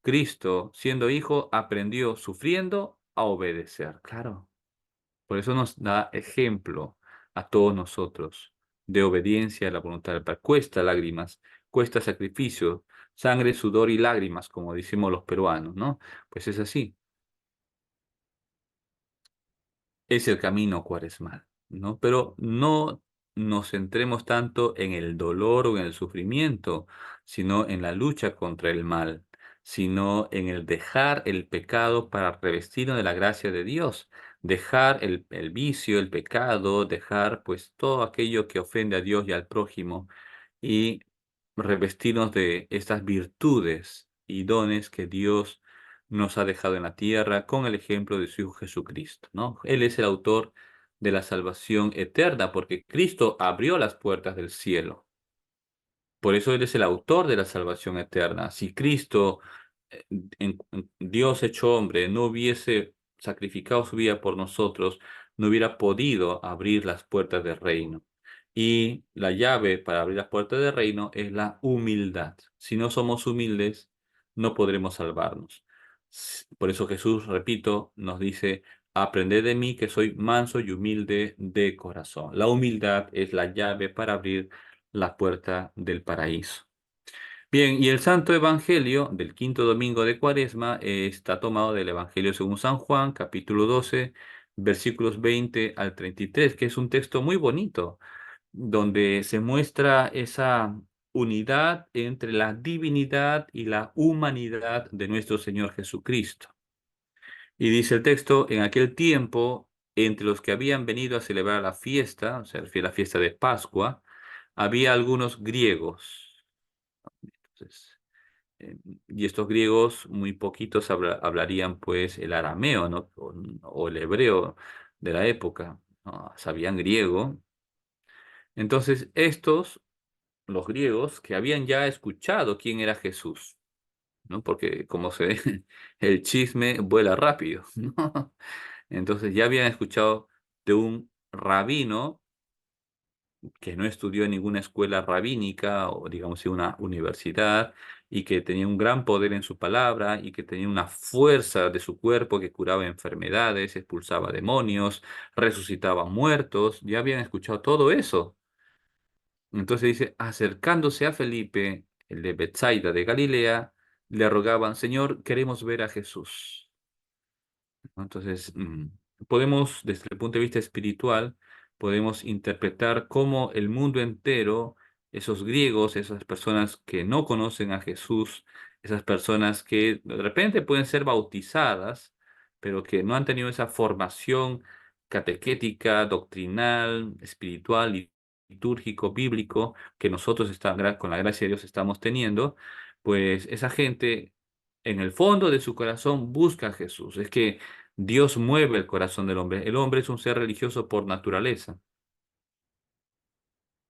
Cristo, siendo hijo, aprendió sufriendo a obedecer. Claro, por eso nos da ejemplo a todos nosotros de obediencia a la voluntad del Padre. Cuesta lágrimas, cuesta sacrificio, sangre, sudor y lágrimas, como decimos los peruanos, ¿no? Pues es así. Es el camino cuaresmal, ¿no? Pero no nos centremos tanto en el dolor o en el sufrimiento, sino en la lucha contra el mal, sino en el dejar el pecado para revestirnos de la gracia de Dios, dejar el vicio, el pecado, dejar pues todo aquello que ofende a Dios y al prójimo y revestirnos de estas virtudes y dones que Dios nos ha dejado en la tierra con el ejemplo de su Hijo Jesucristo, ¿no? Él es el autor de la salvación eterna porque Cristo abrió las puertas del cielo. Por eso Él es el autor de la salvación eterna. Si Cristo, Dios hecho hombre, no hubiese sacrificado su vida por nosotros, no hubiera podido abrir las puertas del reino. Y la llave para abrir las puertas del reino es la humildad. Si no somos humildes, no podremos salvarnos. Por eso Jesús, repito, nos dice, aprended de mí que soy manso y humilde de corazón. La humildad es la llave para abrir la puerta del paraíso. Bien, y el Santo Evangelio del quinto domingo de Cuaresma está tomado del Evangelio según San Juan, capítulo 12, versículos 20 al 33, que es un texto muy bonito donde se muestra esa unidad entre la divinidad y la humanidad de nuestro Señor Jesucristo. Y dice el texto, en aquel tiempo, entre los que habían venido a celebrar la fiesta, o sea, la fiesta de Pascua, había algunos griegos. Entonces, eh, y estos griegos, muy poquitos hablarían pues el arameo, ¿no? O el hebreo de la época, ¿no? Sabían griego. Entonces, estos los griegos que habían ya escuchado quién era Jesús, ¿no? Porque como se ve, el chisme vuela rápido, ¿no? Entonces ya habían escuchado de un rabino que no estudió en ninguna escuela rabínica o digamos en una universidad y que tenía un gran poder en su palabra y que tenía una fuerza de su cuerpo que curaba enfermedades, expulsaba demonios, resucitaba muertos, ya habían escuchado todo eso. Entonces dice, acercándose a Felipe, el de Bethsaida de Galilea, le rogaban, Señor, queremos ver a Jesús. ¿No? Entonces, podemos, desde el punto de vista espiritual, podemos interpretar cómo el mundo entero, esos griegos, esas personas que no conocen a Jesús, esas personas que de repente pueden ser bautizadas, pero que no han tenido esa formación catequética, doctrinal, espiritual y litúrgico, bíblico, que nosotros con la gracia de Dios estamos teniendo, pues esa gente en el fondo de su corazón busca a Jesús. Es que Dios mueve el corazón del hombre. El hombre es un ser religioso por naturaleza.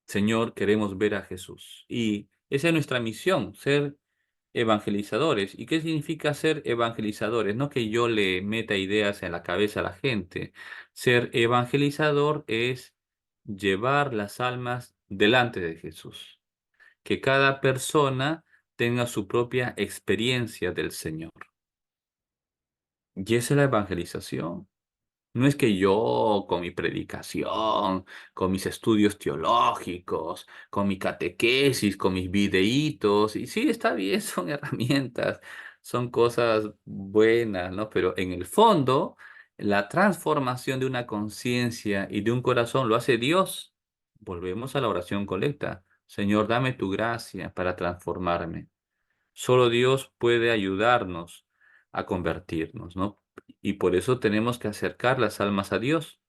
Señor, queremos ver a Jesús. Y esa es nuestra misión, ser evangelizadores. ¿Y qué significa ser evangelizadores? No que yo le meta ideas en la cabeza a la gente. Ser evangelizador es llevar las almas delante de Jesús. Que cada persona tenga su propia experiencia del Señor. Y esa es la evangelización. No es que yo con mi predicación, con mis estudios teológicos, con mi catequesis, con mis videitos, y sí, está bien, son herramientas, son cosas buenas, ¿no? Pero en el fondo, la transformación de una conciencia y de un corazón lo hace Dios. Volvemos a la oración colecta. Señor, dame tu gracia para transformarme. Solo Dios puede ayudarnos a convertirnos, ¿no? Y por eso tenemos que acercar las almas a Dios,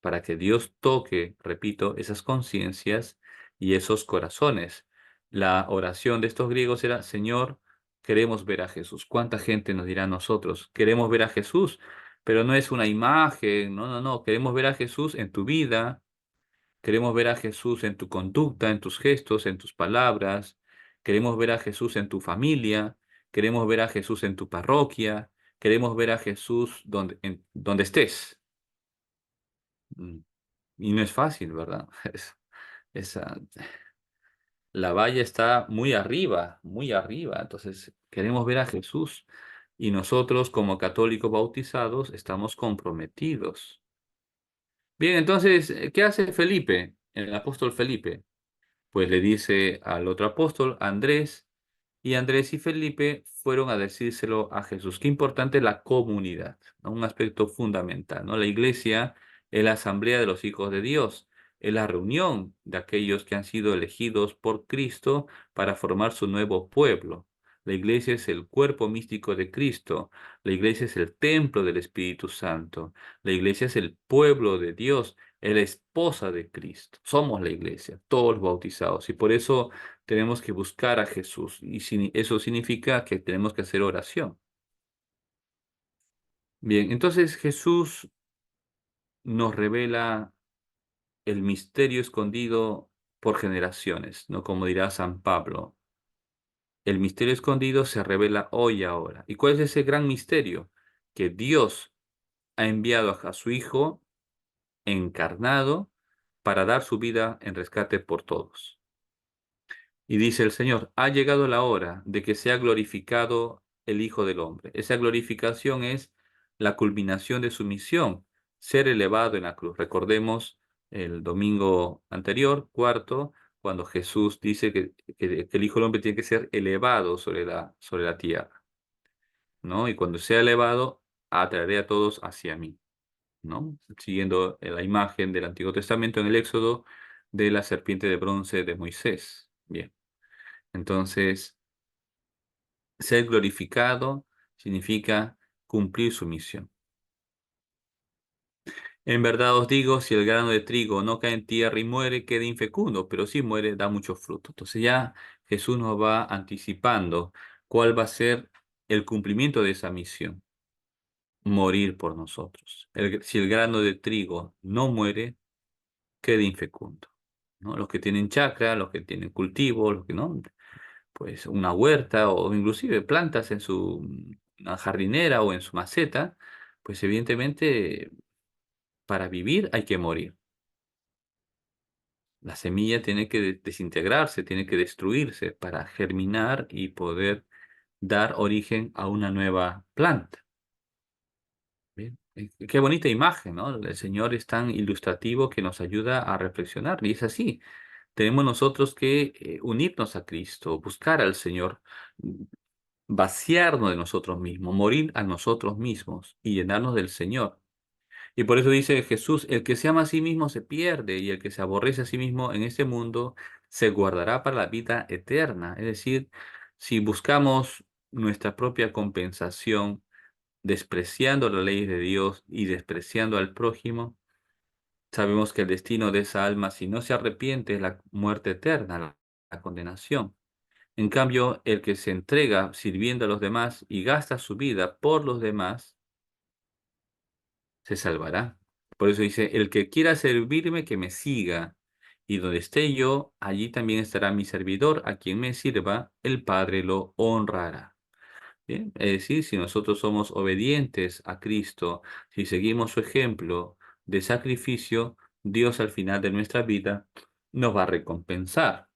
para que Dios toque, repito, esas conciencias y esos corazones. La oración de estos griegos era, Señor, queremos ver a Jesús. ¿Cuánta gente nos dirá a nosotros? Queremos ver a Jesús, pero no es una imagen, no, no, no, queremos ver a Jesús en tu vida. Queremos ver a Jesús en tu conducta, en tus gestos, en tus palabras. Queremos ver a Jesús en tu familia. Queremos ver a Jesús en tu parroquia. Queremos ver a Jesús donde estés. Mm, Y no es fácil, ¿verdad? Esa, la valla está muy arriba, muy arriba. Entonces, queremos ver a Jesús. Y nosotros, como católicos bautizados, estamos comprometidos. Bien, entonces, ¿qué hace Felipe, el apóstol Felipe? Pues le dice al otro apóstol, Andrés, y Andrés y Felipe fueron a decírselo a Jesús. Qué importante la comunidad, ¿no? Un aspecto fundamental, ¿no? La iglesia es la asamblea de los hijos de Dios, es la reunión de aquellos que han sido elegidos por Cristo para formar su nuevo pueblo. La iglesia es el cuerpo místico de Cristo, la iglesia es el templo del Espíritu Santo, la iglesia es el pueblo de Dios, es la esposa de Cristo. Somos la iglesia, todos los bautizados, y por eso tenemos que buscar a Jesús. Y eso significa que tenemos que hacer oración. Bien, entonces Jesús nos revela el misterio escondido por generaciones, ¿no? Como dirá San Pablo, el misterio escondido se revela hoy y ahora. ¿Y cuál es ese gran misterio? Que Dios ha enviado a su Hijo encarnado para dar su vida en rescate por todos. Y dice el Señor, ha llegado la hora de que sea glorificado el Hijo del Hombre. Esa glorificación es la culminación de su misión, ser elevado en la cruz. Recordemos el domingo anterior, cuarto, cuando Jesús dice que el Hijo del Hombre tiene que ser elevado sobre la tierra, ¿no? Y cuando sea elevado, atraeré a todos hacia mí, ¿no? Siguiendo la imagen del Antiguo Testamento en el Éxodo de la serpiente de bronce de Moisés. Bien, entonces, ser glorificado significa cumplir su misión. En verdad os digo, si el grano de trigo no cae en tierra y muere, queda infecundo, pero si muere, da mucho fruto. Entonces ya Jesús nos va anticipando cuál va a ser el cumplimiento de esa misión, morir por nosotros. Si el grano de trigo no muere, queda infecundo, ¿no? Los que tienen chacra, los que tienen cultivo, los que no, pues una huerta o inclusive plantas en su una jardinera o en su maceta, pues evidentemente para vivir hay que morir. La semilla tiene que desintegrarse, tiene que destruirse para germinar y poder dar origen a una nueva planta. Bien. Qué bonita imagen, ¿no? El Señor es tan ilustrativo que nos ayuda a reflexionar. Y es así. Tenemos nosotros que unirnos a Cristo, buscar al Señor, vaciarnos de nosotros mismos, morir a nosotros mismos y llenarnos del Señor. Y por eso dice Jesús, el que se ama a sí mismo se pierde y el que se aborrece a sí mismo en este mundo se guardará para la vida eterna. Es decir, si buscamos nuestra propia compensación, despreciando la ley de Dios y despreciando al prójimo, sabemos que el destino de esa alma, si no se arrepiente, es la muerte eterna, la condenación. En cambio, el que se entrega sirviendo a los demás y gasta su vida por los demás, se salvará. Por eso dice, el que quiera servirme, que me siga. Y donde esté yo, allí también estará mi servidor, a quien me sirva, el Padre lo honrará. Bien, es decir, si nosotros somos obedientes a Cristo, si seguimos su ejemplo de sacrificio, Dios al final de nuestra vida nos va a recompensar.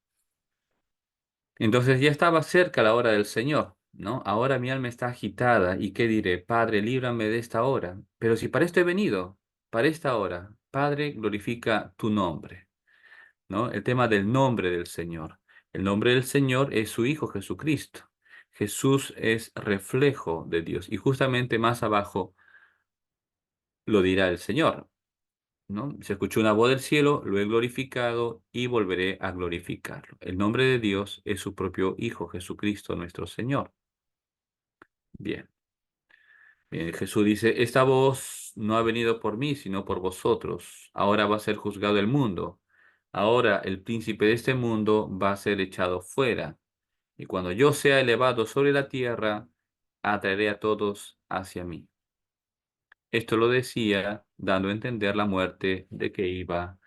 Entonces ya estaba cerca la hora del Señor, ¿no? Ahora mi alma está agitada, ¿y qué diré? Padre, líbrame de esta hora. Pero si para esto he venido, para esta hora, Padre, glorifica tu nombre, ¿no? El tema del nombre del Señor. El nombre del Señor es su Hijo Jesucristo. Jesús es reflejo de Dios. Y justamente más abajo lo dirá el Señor, ¿no? Se escuchó una voz del cielo, lo he glorificado y volveré a glorificarlo. El nombre de Dios es su propio Hijo, Jesucristo nuestro Señor. Bien, bien, Jesús dice, esta voz no ha venido por mí, sino por vosotros. Ahora va a ser juzgado el mundo. Ahora el príncipe de este mundo va a ser echado fuera. Y cuando yo sea elevado sobre la tierra, atraeré a todos hacia mí. Esto lo decía dando a entender la muerte de que iba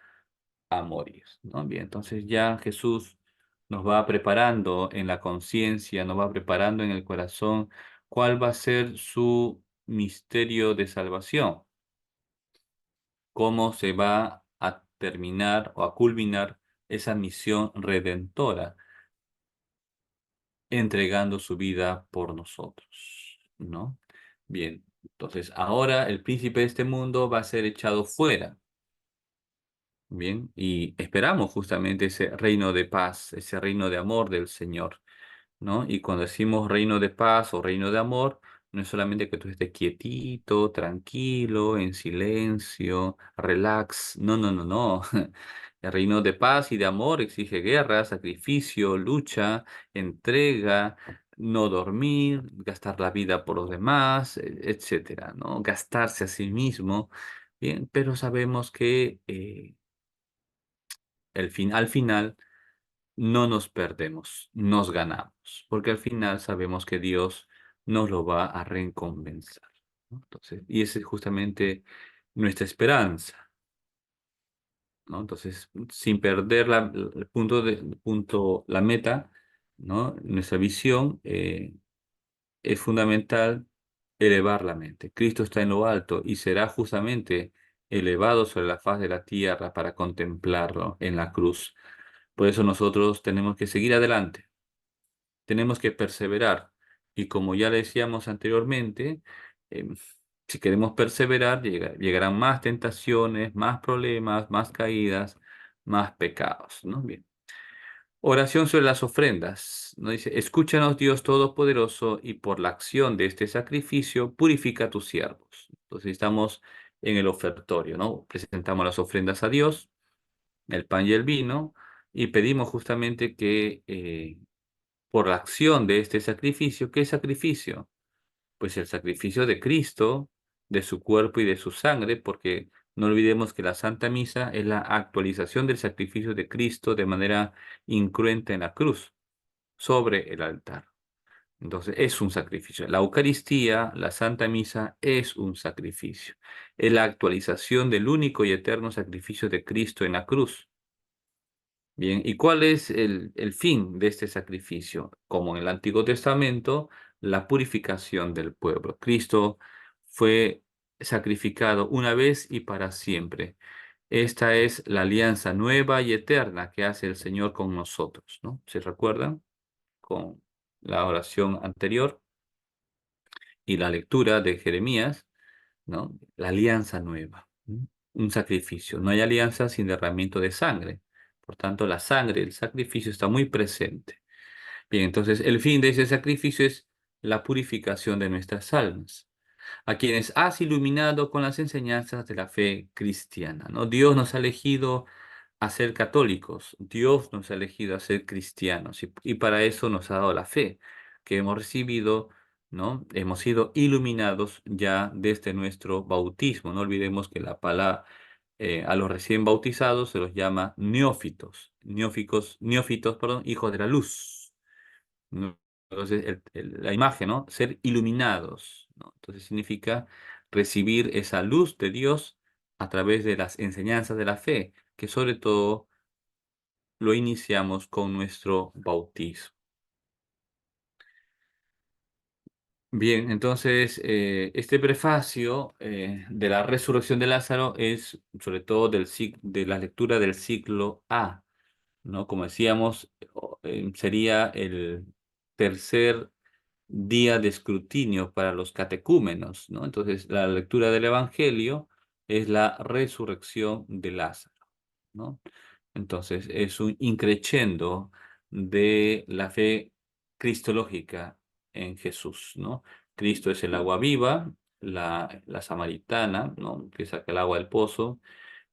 a morir, ¿no? Bien, entonces ya Jesús nos va preparando en la conciencia, nos va preparando en el corazón cuál va a ser su misterio de salvación, cómo se va a terminar o a culminar esa misión redentora, entregando su vida por nosotros, ¿no? Bien, entonces ahora el príncipe de este mundo va a ser echado fuera. Bien, y esperamos justamente ese reino de paz, ese reino de amor del Señor, ¿no? Y cuando decimos reino de paz o reino de amor, no es solamente que tú estés quietito, tranquilo, en silencio, relax. No, no, no, no. El reino de paz y de amor exige guerra, sacrificio, lucha, entrega, no dormir, gastar la vida por los demás, etcétera, ¿no? Gastarse a sí mismo. Bien, pero sabemos que al final no nos perdemos, nos ganamos, porque al final sabemos que Dios nos lo va a recompensar, ¿no? Entonces, y esa es justamente nuestra esperanza, ¿no? Entonces, sin perder el la meta, ¿no? Nuestra visión es fundamental elevar la mente. Cristo está en lo alto y será justamente elevado sobre la faz de la tierra para contemplarlo en la cruz. Por eso nosotros tenemos que seguir adelante, tenemos que perseverar. Y como ya le decíamos anteriormente, em, si queremos perseverar, llegarán más tentaciones, más problemas, más caídas, más pecados, ¿no? Bien. Oración sobre las ofrendas. ¿No? Dice, escúchanos Dios Todopoderoso y por la acción de este sacrificio purifica a tus siervos. Entonces estamos en el ofertorio, ¿no? Presentamos las ofrendas a Dios, el pan y el vino, y pedimos justamente que por la acción de este sacrificio, ¿qué sacrificio? Pues el sacrificio de Cristo, de su cuerpo y de su sangre, porque no olvidemos que la Santa Misa es la actualización del sacrificio de Cristo de manera incruenta en la cruz, sobre el altar. Entonces es un sacrificio. La Eucaristía, la Santa Misa, es un sacrificio. Es la actualización del único y eterno sacrificio de Cristo en la cruz. Bien, ¿y cuál es el fin de este sacrificio? Como en el Antiguo Testamento, la purificación del pueblo. Cristo fue sacrificado una vez y para siempre. Esta es la alianza nueva y eterna que hace el Señor con nosotros, ¿no? ¿Se recuerdan? Con la oración anterior y la lectura de Jeremías, ¿no? La alianza nueva, ¿m? Un sacrificio. No hay alianza sin derramamiento de sangre. Por tanto, la sangre, el sacrificio está muy presente. Bien, entonces el fin de ese sacrificio es la purificación de nuestras almas, a quienes has iluminado con las enseñanzas de la fe cristiana, ¿no? Dios nos ha elegido a ser católicos, Dios nos ha elegido a ser cristianos y para eso nos ha dado la fe que hemos recibido, ¿no? Hemos sido iluminados ya desde nuestro bautismo. No olvidemos que la palabra a los recién bautizados se los llama neófitos, neófitos, perdón, hijos de la luz, ¿no? Entonces, la imagen, ¿no? Ser iluminados, ¿no? Entonces significa recibir esa luz de Dios a través de las enseñanzas de la fe, que sobre todo lo iniciamos con nuestro bautismo. Bien, entonces este prefacio de la resurrección de Lázaro es sobre todo de la lectura del ciclo A, ¿no? Como decíamos, sería el tercer día de escrutinio para los catecúmenos, ¿no? Entonces, la lectura del Evangelio es la resurrección de Lázaro, ¿no? Entonces, es un increciendo de la fe cristológica en Jesús, ¿no? Cristo es el agua viva, la samaritana, ¿no? Que saca el agua del pozo.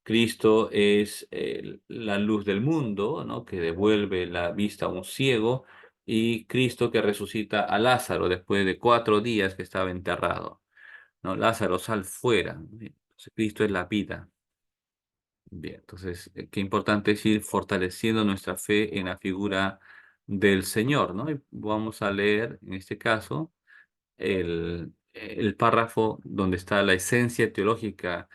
Cristo es la luz del mundo, ¿no? Que devuelve la vista a un ciego, y Cristo que resucita a Lázaro después de 4 días que estaba enterrado, ¿no? Lázaro, sal fuera. Entonces, Cristo es la vida. Bien, entonces, qué importante es ir fortaleciendo nuestra fe en la figura del Señor, ¿no? Y vamos a leer, en este caso, el párrafo donde está la esencia teológica,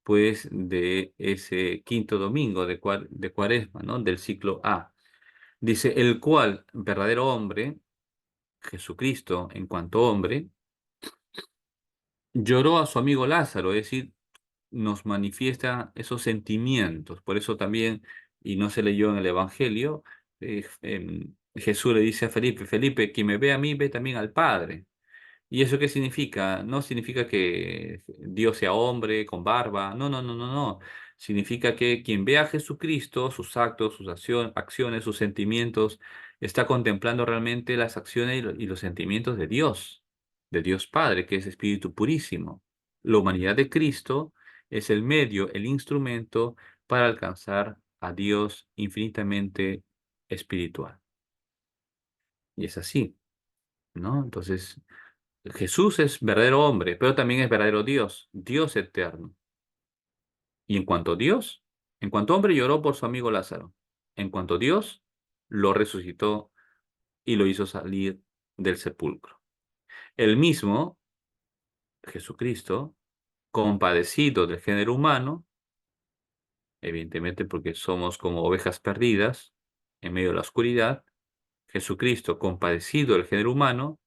pues, de ese quinto domingo de Cuaresma, ¿no? Del ciclo A. Dice, el cual, verdadero hombre, Jesucristo, en cuanto hombre, lloró a su amigo Lázaro, es decir, nos manifiesta esos sentimientos. Por eso también, y no se leyó en el Evangelio, Jesús le dice a Felipe, Felipe, quien me ve a mí, ve también al Padre. ¿Y eso qué significa? No significa que Dios sea hombre con barba. No, no, no, no, no. Significa que quien ve a Jesucristo, sus actos, sus acciones, sus sentimientos, está contemplando realmente las acciones y los sentimientos de Dios Padre, que es Espíritu purísimo. La humanidad de Cristo es el medio, el instrumento para alcanzar a Dios infinitamente espiritual. Y es así, ¿no? Entonces, Jesús es verdadero hombre, pero también es verdadero Dios, Dios eterno. Y en cuanto hombre lloró por su amigo Lázaro. En cuanto Dios, lo resucitó y lo hizo salir del sepulcro. El mismo, Jesucristo, compadecido del género humano, evidentemente porque somos como ovejas perdidas en medio de la oscuridad, Jesucristo, compadecido del género humano,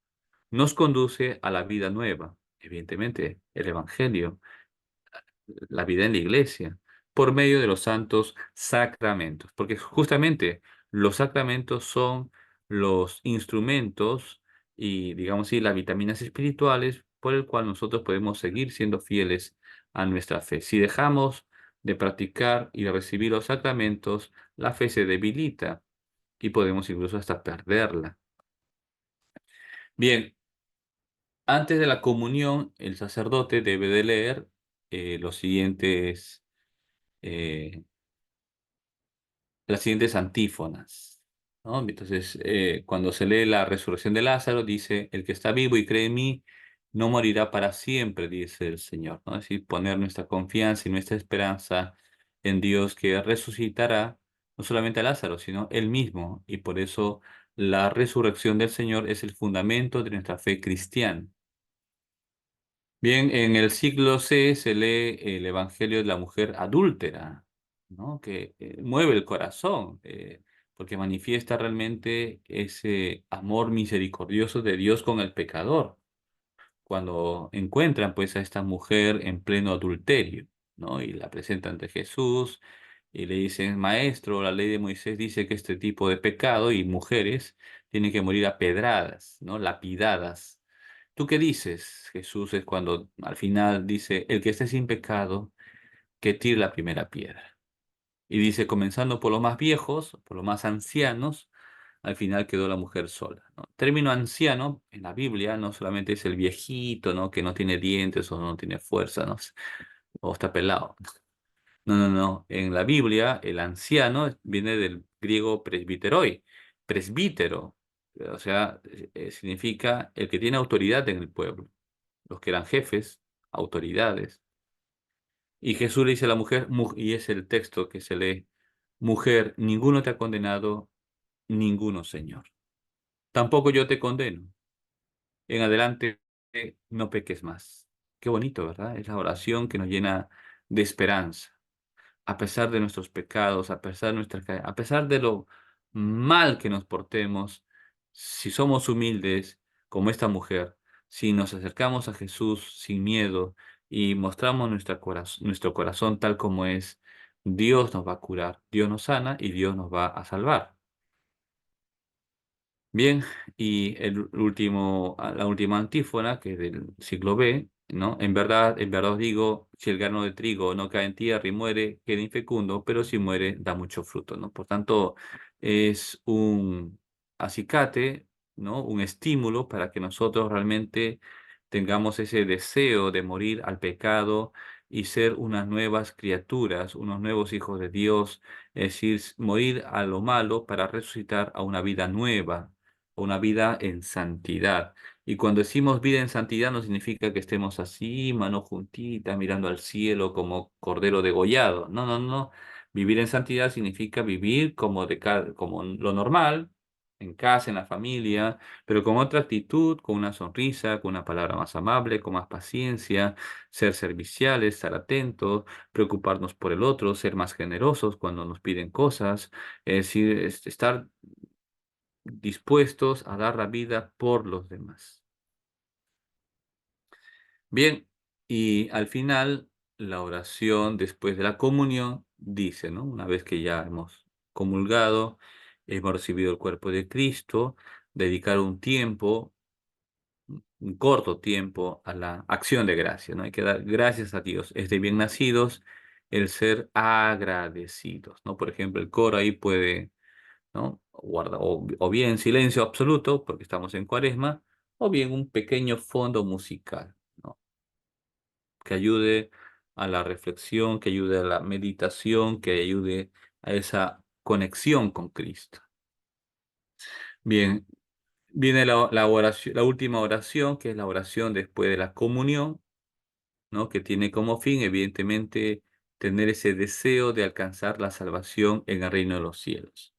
nos conduce a la vida nueva. Evidentemente, el Evangelio la vida en la iglesia por medio de los santos sacramentos, porque justamente los sacramentos son los instrumentos y, digamos así, las vitaminas espirituales por el cual nosotros podemos seguir siendo fieles a nuestra fe. Si dejamos de practicar y de recibir los sacramentos, la fe se debilita y podemos incluso hasta perderla. Bien, antes de la comunión, el sacerdote debe de leer los siguientes eh, las siguientes antífonas, ¿no? Entonces, cuando se lee la resurrección de Lázaro, dice, el que está vivo y cree en mí, no morirá para siempre, dice el Señor, ¿no? Es decir, poner nuestra confianza y nuestra esperanza en Dios que resucitará no solamente a Lázaro, sino él mismo. Y por eso la resurrección del Señor es el fundamento de nuestra fe cristiana. Bien, en el siglo C se lee el Evangelio de la mujer adúltera, ¿no? Que mueve el corazón, porque manifiesta realmente ese amor misericordioso de Dios con el pecador, cuando encuentran pues a esta mujer en pleno adulterio, ¿no? Y la presentan ante Jesús y le dicen, Maestro, la ley de Moisés dice que este tipo de pecado y mujeres tienen que morir a pedradas, ¿no? Lapidadas. ¿Tú qué dices? Jesús es cuando al final dice, el que esté sin pecado, que tire la primera piedra. Y dice, comenzando por los más viejos, por los más ancianos, al final quedó la mujer sola, ¿no? Término anciano en la Biblia no solamente es el viejito, ¿no? Que no tiene dientes o no tiene fuerza, ¿no? O está pelado. No, no, no. En la Biblia, el anciano viene del griego presbiteroi, presbítero. O sea, significa el que tiene autoridad en el pueblo. Los que eran jefes, autoridades. Y Jesús le dice a la mujer, y es el texto que se lee, mujer, ninguno te ha condenado, ninguno, Señor. Tampoco yo te condeno. En adelante no peques más. Qué bonito, ¿verdad? Es la oración que nos llena de esperanza. A pesar de nuestros pecados, a pesar de a pesar de lo mal que nos portemos, si somos humildes como esta mujer, si nos acercamos a Jesús sin miedo y mostramos nuestro corazón tal como es, Dios nos va a curar, Dios nos sana y Dios nos va a salvar. Bien, y la última antífona, que es del siglo B, ¿no? En verdad os digo, si el grano de trigo no cae en tierra y muere, queda infecundo, pero si muere, da mucho fruto, ¿no? Por tanto, es un acicate, ¿no? Un estímulo para que nosotros realmente tengamos ese deseo de morir al pecado y ser unas nuevas criaturas, unos nuevos hijos de Dios, es decir, morir a lo malo para resucitar a una vida nueva, una vida en santidad. Y cuando decimos vida en santidad no significa que estemos así, manos juntitas, mirando al cielo como cordero degollado. No, no, no. Vivir en santidad significa vivir como lo normal, en casa, en la familia, pero con otra actitud, con una sonrisa, con una palabra más amable, con más paciencia, ser serviciales, estar atentos, preocuparnos por el otro, ser más generosos cuando nos piden cosas, es decir, estar dispuestos a dar la vida por los demás. Bien, y al final la oración después de la comunión dice, ¿no? Una vez que ya hemos comulgado, hemos recibido el cuerpo de Cristo, dedicar un tiempo, un corto tiempo a la acción de gracia, ¿no? Hay que dar gracias a Dios. Es de bien nacidos el ser agradecidos, ¿no? Por ejemplo, el coro ahí puede, ¿no? O bien silencio absoluto, porque estamos en cuaresma, o bien un pequeño fondo musical, ¿no? Que ayude a la reflexión, que ayude a la meditación, que ayude a esa conexión con Cristo. Bien, viene la oración, la última oración, que es la oración después de la comunión, ¿no? Que tiene como fin, evidentemente, tener ese deseo de alcanzar la salvación en el reino de los cielos.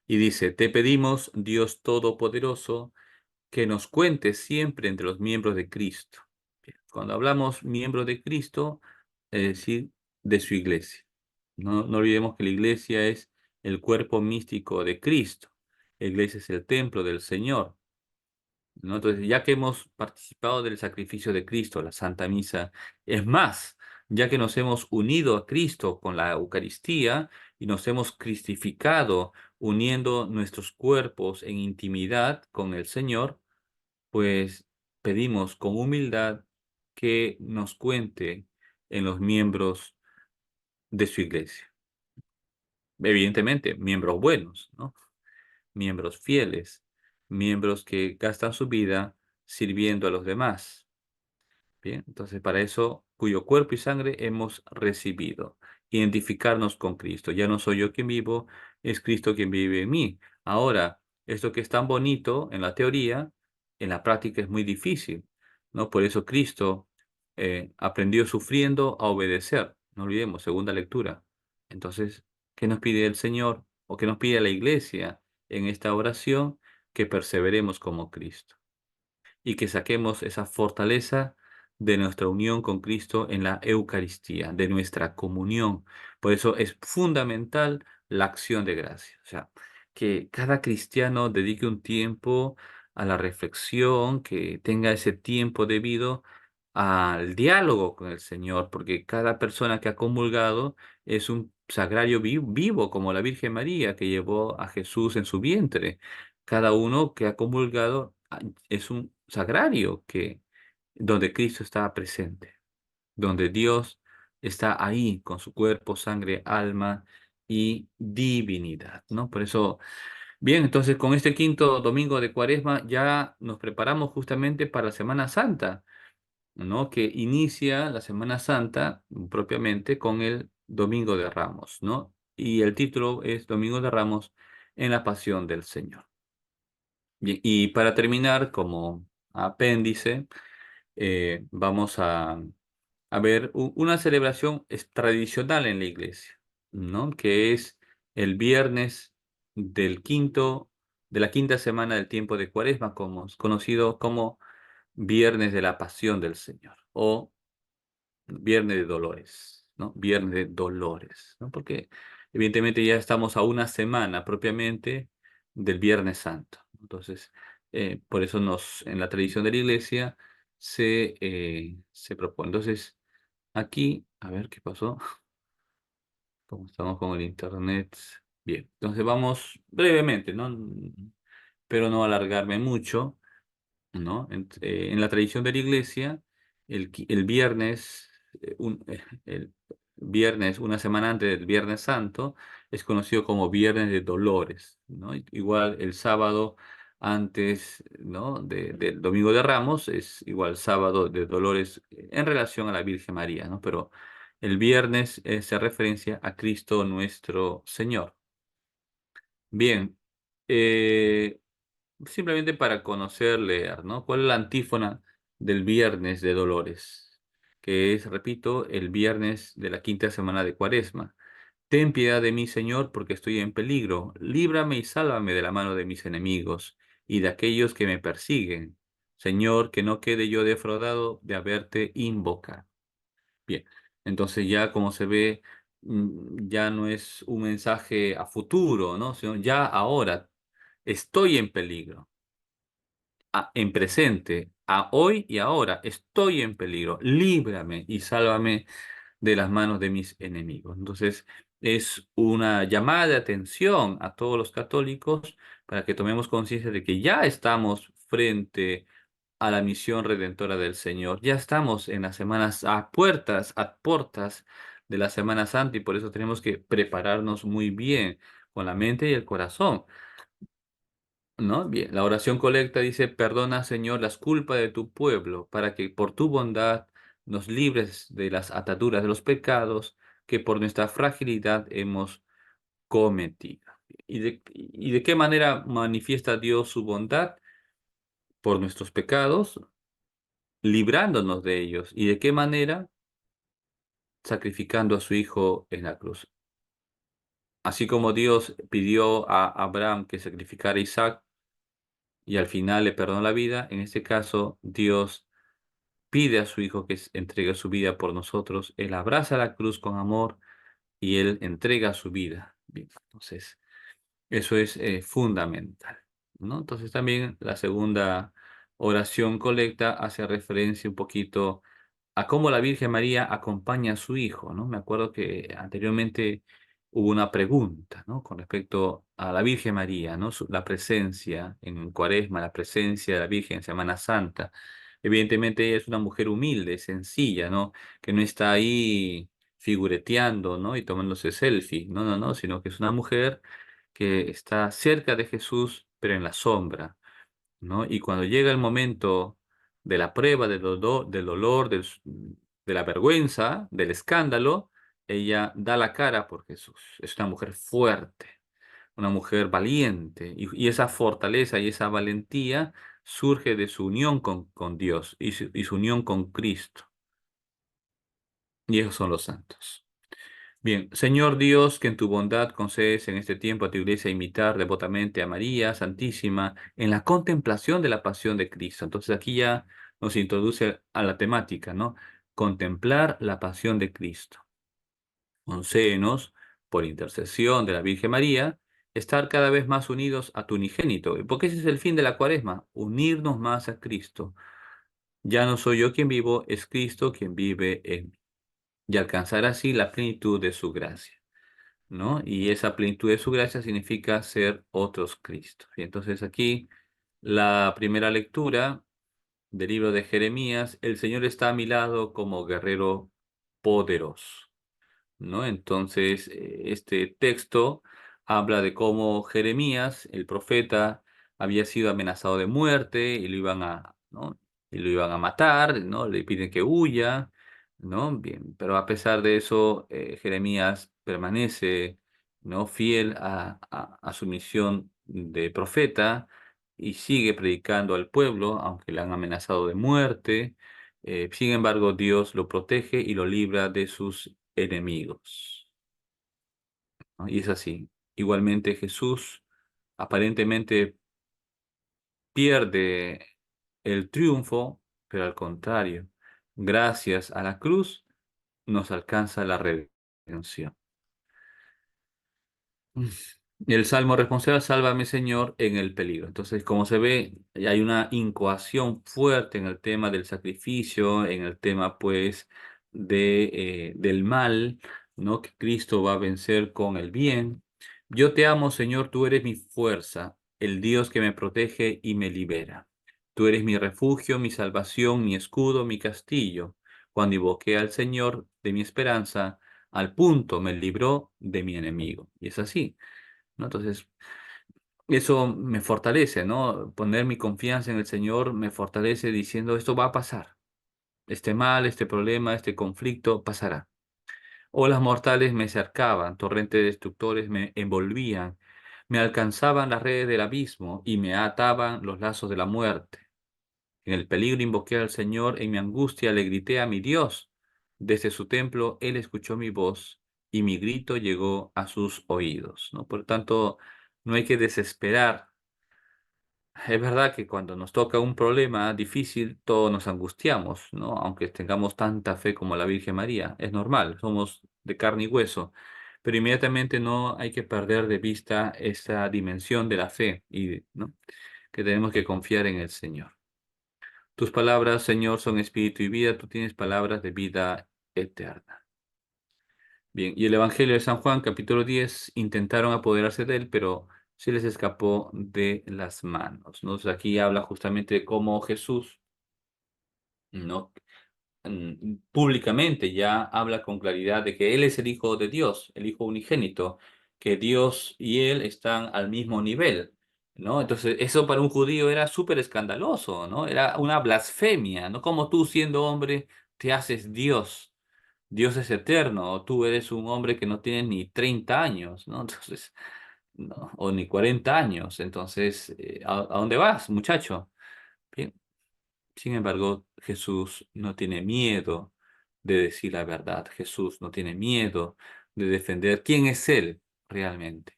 Y dice, te pedimos, Dios Todopoderoso, que nos cuente siempre entre los miembros de Cristo. Bien, cuando hablamos miembros de Cristo, es decir, de su iglesia. No olvidemos que la iglesia es el cuerpo místico de Cristo. La iglesia es el templo del Señor, ¿no? Entonces, ya que hemos participado del sacrificio de Cristo, la Santa Misa, es más, ya que nos hemos unido a Cristo con la Eucaristía y nos hemos cristificado uniendo nuestros cuerpos en intimidad con el Señor, pues pedimos con humildad que nos cuente en los miembros de su iglesia. Evidentemente, miembros buenos, ¿no? Miembros fieles, miembros que gastan su vida sirviendo a los demás. Bien, entonces para eso, cuyo cuerpo y sangre hemos recibido. Identificarnos con Cristo. Ya no soy yo quien vivo, es Cristo quien vive en mí. Ahora, esto que es tan bonito en la teoría, en la práctica es muy difícil, ¿no? Por eso Cristo aprendió sufriendo a obedecer. No olvidemos, segunda lectura. Entonces, ¿qué nos pide el Señor o qué nos pide la Iglesia en esta oración? Que perseveremos como Cristo y que saquemos esa fortaleza de nuestra unión con Cristo en la Eucaristía, de nuestra comunión. Por eso es fundamental la acción de gracia. O sea, que cada cristiano dedique un tiempo a la reflexión, que tenga ese tiempo debido al diálogo con el Señor, porque cada persona que ha comulgado es un sagrario vivo, como la Virgen María, que llevó a Jesús en su vientre. Cada uno que ha comulgado es un sagrario que donde Cristo está presente, donde Dios está ahí con su cuerpo, sangre, alma y divinidad, ¿no? Por eso, bien, entonces con este quinto domingo de Cuaresma ya nos preparamos justamente para la Semana Santa, ¿no? Que inicia la Semana Santa propiamente con el Domingo de Ramos, ¿no? Y el título es Domingo de Ramos en la Pasión del Señor. Bien, y para terminar, como apéndice, vamos a ver una celebración tradicional en la iglesia, ¿no? Que es el viernes del de la quinta semana del tiempo de Cuaresma, como es conocido como Viernes de la Pasión del Señor o Viernes de Dolores, ¿no? Viernes de Dolores, ¿no? Porque evidentemente ya estamos a una semana propiamente del Viernes Santo. Entonces, por eso en la tradición de la iglesia se propone. Entonces, aquí, a ver qué pasó, cómo estamos con el internet. Bien, entonces vamos brevemente, ¿no? Pero no alargarme mucho. ¿No? En la tradición de la iglesia, el viernes, el viernes, una semana antes del Viernes Santo, es conocido como Viernes de Dolores, ¿no? Igual el sábado antes, ¿no? Del Domingo de Ramos es igual sábado de Dolores en relación a la Virgen María, ¿no? Pero el viernes se referencia a Cristo nuestro Señor. Bien, eh, simplemente para conocer, leer, ¿no? ¿Cuál es la antífona del Viernes de Dolores? Que es, repito, el viernes de la quinta semana de Cuaresma. Ten piedad de mí, Señor, porque estoy en peligro. Líbrame y sálvame de la mano de mis enemigos y de aquellos que me persiguen. Señor, que no quede yo defraudado de haberte invocado. Bien, entonces ya como se ve, ya no es un mensaje a futuro, ¿no? Sino ya ahora estoy en peligro en presente, a hoy y ahora, estoy en peligro, líbrame y sálvame de las manos de mis enemigos. Entonces, es una llamada de atención a todos los católicos para que tomemos conciencia de que ya estamos frente a la misión redentora del Señor. Ya estamos en las semanas a puertas de la Semana Santa y por eso tenemos que prepararnos muy bien con la mente y el corazón. ¿No? Bien, la oración colecta dice, perdona, Señor, las culpas de tu pueblo, para que por tu bondad nos libres de las ataduras de los pecados que por nuestra fragilidad hemos cometido. Y de qué manera manifiesta Dios su bondad? Por nuestros pecados, librándonos de ellos. ¿Y de qué manera? Sacrificando a su Hijo en la cruz. Así como Dios pidió a Abraham que sacrificara a Isaac y al final le perdonó la vida, en este caso Dios pide a su Hijo que entregue su vida por nosotros. Él abraza la cruz con amor y Él entrega su vida. Bien, entonces, eso es fundamental, ¿no? Entonces también la segunda oración colecta hace referencia un poquito a cómo la Virgen María acompaña a su hijo, ¿no? Me acuerdo que anteriormente hubo una pregunta, ¿no? Con respecto a la Virgen María, ¿no? La presencia en Cuaresma, la presencia de la Virgen en Semana Santa. Evidentemente ella es una mujer humilde, sencilla, ¿no? Que no está ahí figureteando, ¿no? Y tomándose selfie, no, no, no, sino que es una mujer que está cerca de Jesús, pero en la sombra, ¿no? Y cuando llega el momento de la prueba, del dolor, de la vergüenza, del escándalo, ella da la cara por Jesús. Es una mujer fuerte, una mujer valiente, y esa fortaleza y esa valentía surge de su unión con Dios y su unión con Cristo. Y esos son los santos. Bien, Señor Dios, que en tu bondad concedes en este tiempo a tu iglesia imitar devotamente a María Santísima en la contemplación de la pasión de Cristo. Entonces aquí ya nos introduce a la temática, ¿no? Contemplar la pasión de Cristo. Concédenos, por intercesión de la Virgen María, estar cada vez más unidos a tu unigénito, porque ese es el fin de la Cuaresma, unirnos más a Cristo. Ya no soy yo quien vivo, es Cristo quien vive en mí, y alcanzar así la plenitud de su gracia, ¿no? Y esa plenitud de su gracia significa ser otros Cristos. Y entonces aquí la primera lectura del libro de Jeremías, el Señor está a mi lado como guerrero poderoso, ¿no? Entonces, este texto habla de cómo Jeremías, el profeta, había sido amenazado de muerte y lo iban a, ¿no? Y lo iban a matar, ¿no? Le piden que huya, ¿no? Bien, pero a pesar de eso, Jeremías permanece, ¿no? Fiel a su misión de profeta y sigue predicando al pueblo, aunque le han amenazado de muerte. Sin embargo, Dios lo protege y lo libra de sus enemigos, ¿no? Y es así. Igualmente Jesús aparentemente pierde el triunfo, pero al contrario, gracias a la cruz nos alcanza la redención. Mm. El salmo responsorial, sálvame Señor en el peligro. Entonces, como se ve, hay una incoación fuerte en el tema del sacrificio, en el tema, pues, del mal, ¿no? Que Cristo va a vencer con el bien. Yo te amo, Señor, tú eres mi fuerza, el Dios que me protege y me libera. Tú eres mi refugio, mi salvación, mi escudo, mi castillo. Cuando invoqué al Señor de mi esperanza, al punto me libró de mi enemigo. Y es así, ¿no? Entonces, eso me fortalece, ¿no? Poner mi confianza en el Señor me fortalece diciendo, esto va a pasar. Este mal, este problema, este conflicto pasará. Olas mortales me cercaban, torrentes destructores me envolvían, me alcanzaban las redes del abismo y me ataban los lazos de la muerte. En el peligro invoqué al Señor, en mi angustia le grité a mi Dios. Desde su templo Él escuchó mi voz y mi grito llegó a sus oídos, ¿no? Por tanto, no hay que desesperar. Es verdad que cuando nos toca un problema difícil, todos nos angustiamos, ¿no? Aunque tengamos tanta fe como la Virgen María, es normal, somos de carne y hueso, pero inmediatamente no hay que perder de vista esa dimensión de la fe y, ¿no? Que tenemos que confiar en el Señor. Tus palabras, Señor, son espíritu y vida. Tú tienes palabras de vida eterna. Bien, y el Evangelio de San Juan, capítulo 10, intentaron apoderarse de él, pero se les escapó de las manos, ¿no? Entonces, aquí habla justamente de cómo Jesús, ¿no? Públicamente ya habla con claridad de que Él es el Hijo de Dios, el Hijo unigénito, que Dios y Él están al mismo nivel, ¿no? Entonces, eso para un judío era súper escandaloso, ¿no? Era una blasfemia, ¿no? Como tú siendo hombre te haces Dios. Dios es eterno, o tú eres un hombre que no tiene ni 30 años, ¿no? Entonces, no, o ni 40 años. Entonces, ¿a dónde vas, muchacho? Bien. Sin embargo, Jesús no tiene miedo de decir la verdad. Jesús no tiene miedo de defender quién es Él realmente.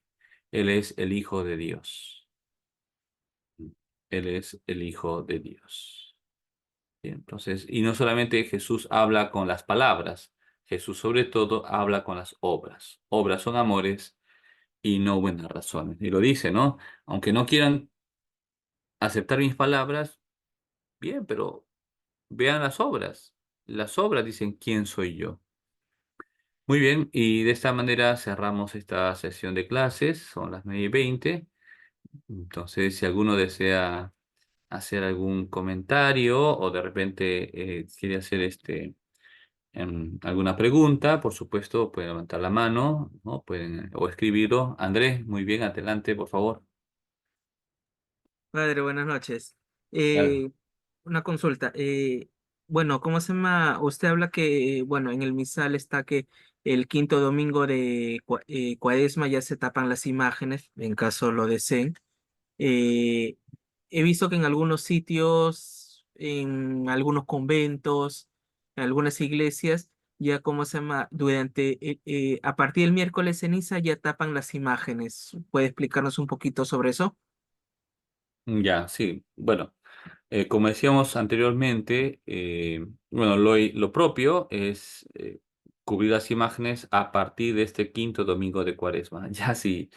Él es el Hijo de Dios. Él es el Hijo de Dios. Bien, entonces, y no solamente Jesús habla con las palabras, Jesús sobre todo habla con las obras. Obras son amores y no buenas razones. Y lo dice, ¿no? Aunque no quieran aceptar mis palabras, bien, pero vean las obras. las obras dicen quién soy yo. Muy bien, y de esta manera cerramos esta sesión de clases, son las 9:20. Entonces, si alguno desea hacer algún comentario o de repente quiere hacer alguna pregunta, por supuesto, pueden levantar la mano, ¿no? Pueden, o escribirlo. Andrés, muy bien, adelante, por favor. Padre, buenas noches. Claro. Eh, una consulta. Bueno, ¿cómo se llama? Usted habla que, bueno, en el misal está que el quinto domingo de Cuaresma ya se tapan las imágenes, en caso lo deseen. Eh, He visto que en algunos sitios, en algunos conventos, en algunas iglesias, ya, ¿cómo se llama? A partir del miércoles ceniza ya tapan las imágenes. ¿Puede explicarnos un poquito sobre eso? Ya, sí. Bueno. Como decíamos anteriormente, bueno, lo propio es cubrir las imágenes a partir de este quinto domingo de Cuaresma. Ya si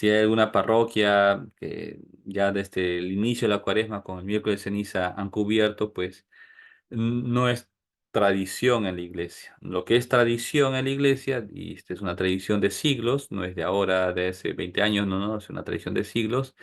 hay alguna parroquia que ya desde el inicio de la Cuaresma con el miércoles de ceniza han cubierto, pues no es tradición en la iglesia. Lo que es tradición en la iglesia, y esta es una tradición de siglos, no es de ahora, de hace 20 años, no, no, es una tradición de siglos,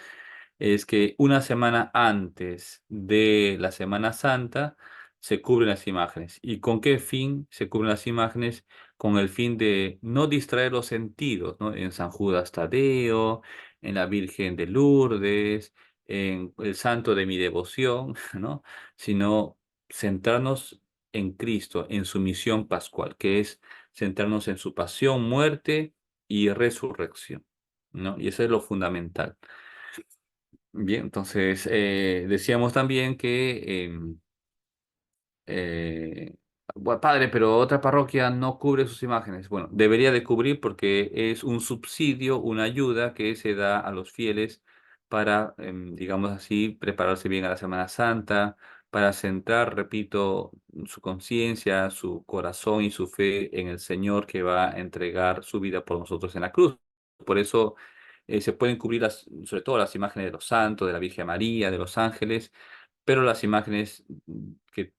es que una semana antes de la Semana Santa se cubren las imágenes. ¿Y con qué fin se cubren las imágenes? Con el fin de no distraer los sentidos, ¿no? En San Judas Tadeo, en la Virgen de Lourdes, en el santo de mi devoción, ¿no? Sino centrarnos en Cristo, en su misión pascual, que es centrarnos en su pasión, muerte y resurrección, ¿no? Y eso es lo fundamental. Bien, entonces decíamos también que, padre, pero otra parroquia no cubre sus imágenes. Bueno, debería de cubrir porque es un subsidio, una ayuda que se da a los fieles para, digamos así, prepararse bien a la Semana Santa, para centrar, repito, su conciencia, su corazón y su fe en el Señor que va a entregar su vida por nosotros en la cruz. Por eso se pueden cubrir sobre todo las imágenes de los santos, de la Virgen María, de los ángeles, pero las imágenes que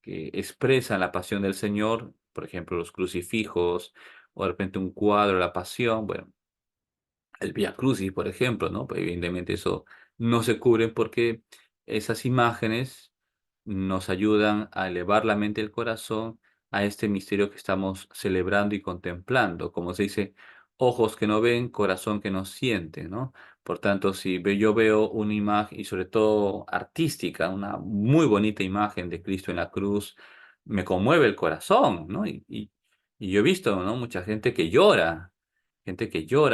expresan la pasión del Señor, por ejemplo, los crucifijos, o de repente un cuadro de la pasión, bueno, el Vía Crucis, por ejemplo, ¿no? Pues evidentemente eso no se cubre porque esas imágenes nos ayudan a elevar la mente y el corazón a este misterio que estamos celebrando y contemplando. Como se dice, ojos que no ven, corazón que no siente, ¿no? Por tanto, si yo veo una imagen, y sobre todo artística, una muy bonita imagen de Cristo en la cruz, me conmueve el corazón, ¿no? Y yo he visto, ¿no? Mucha gente que llora,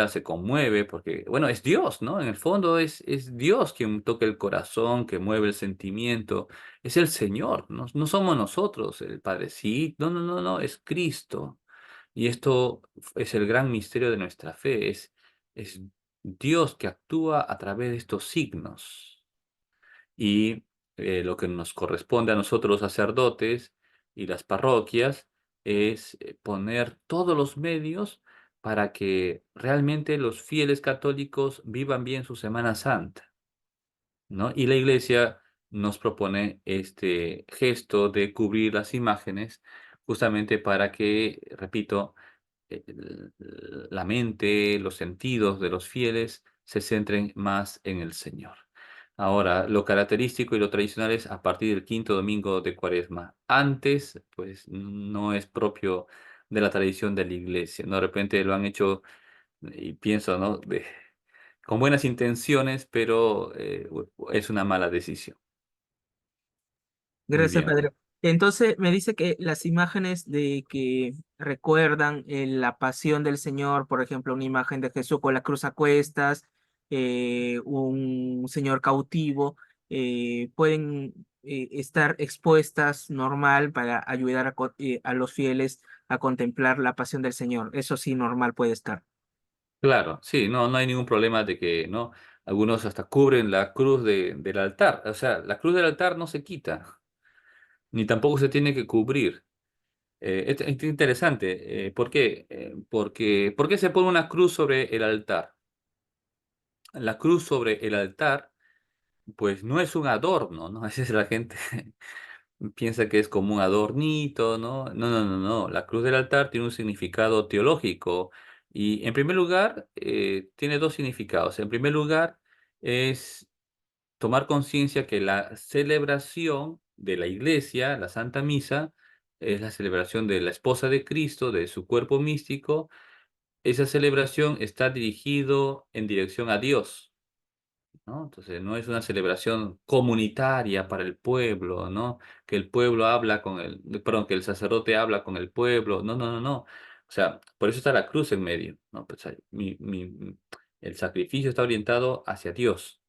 se conmueve, porque, bueno, es Dios, ¿no? En el fondo es Dios quien toca el corazón, que mueve el sentimiento, es el Señor, no, no somos nosotros, el Padre, sí, no, no, no, no, es Cristo. Y esto es el gran misterio de nuestra fe, es Dios que actúa a través de estos signos. Y lo que nos corresponde a nosotros los sacerdotes y las parroquias es poner todos los medios para que realmente los fieles católicos vivan bien su Semana Santa, ¿no? Y la Iglesia nos propone este gesto de cubrir las imágenes justamente para que, repito, la mente, los sentidos de los fieles se centren más en el Señor. Ahora, lo característico y lo tradicional es a partir del quinto domingo de Cuaresma. Antes, pues no es propio de la tradición de la iglesia, ¿no? De repente lo han hecho y pienso, ¿no? Con buenas intenciones, pero es una mala decisión. Muy Gracias, bien. Pedro. Entonces, me dice que las imágenes de que recuerdan la pasión del Señor, por ejemplo, una imagen de Jesús con la cruz a cuestas, un Señor cautivo, pueden estar expuestas normal para ayudar a los fieles a contemplar la pasión del Señor. Eso sí, normal puede estar. Claro, sí, no, no hay ningún problema de que, ¿no? Algunos hasta cubren la cruz del altar. O sea, la cruz del altar no se quita, ni tampoco se tiene que cubrir. Es interesante. ¿Por qué? ¿Por qué se pone una cruz sobre el altar? La cruz sobre el altar, pues no es un adorno, ¿no? A veces la gente piensa que es como un adornito, ¿no? No, no, no, no. La cruz del altar tiene un significado teológico y en primer lugar tiene dos significados. En primer lugar es tomar conciencia que la celebración de la iglesia, la Santa Misa, es la celebración de la esposa de Cristo, de su cuerpo místico. Esa celebración está dirigido en dirección a Dios. ¿No? Entonces no es una celebración comunitaria para el pueblo, ¿no? Que el pueblo habla con el, perdón, que el sacerdote habla con el pueblo. No, no, no, no. O sea, por eso está la cruz en medio, ¿no? Pues, el sacrificio está orientado hacia Dios.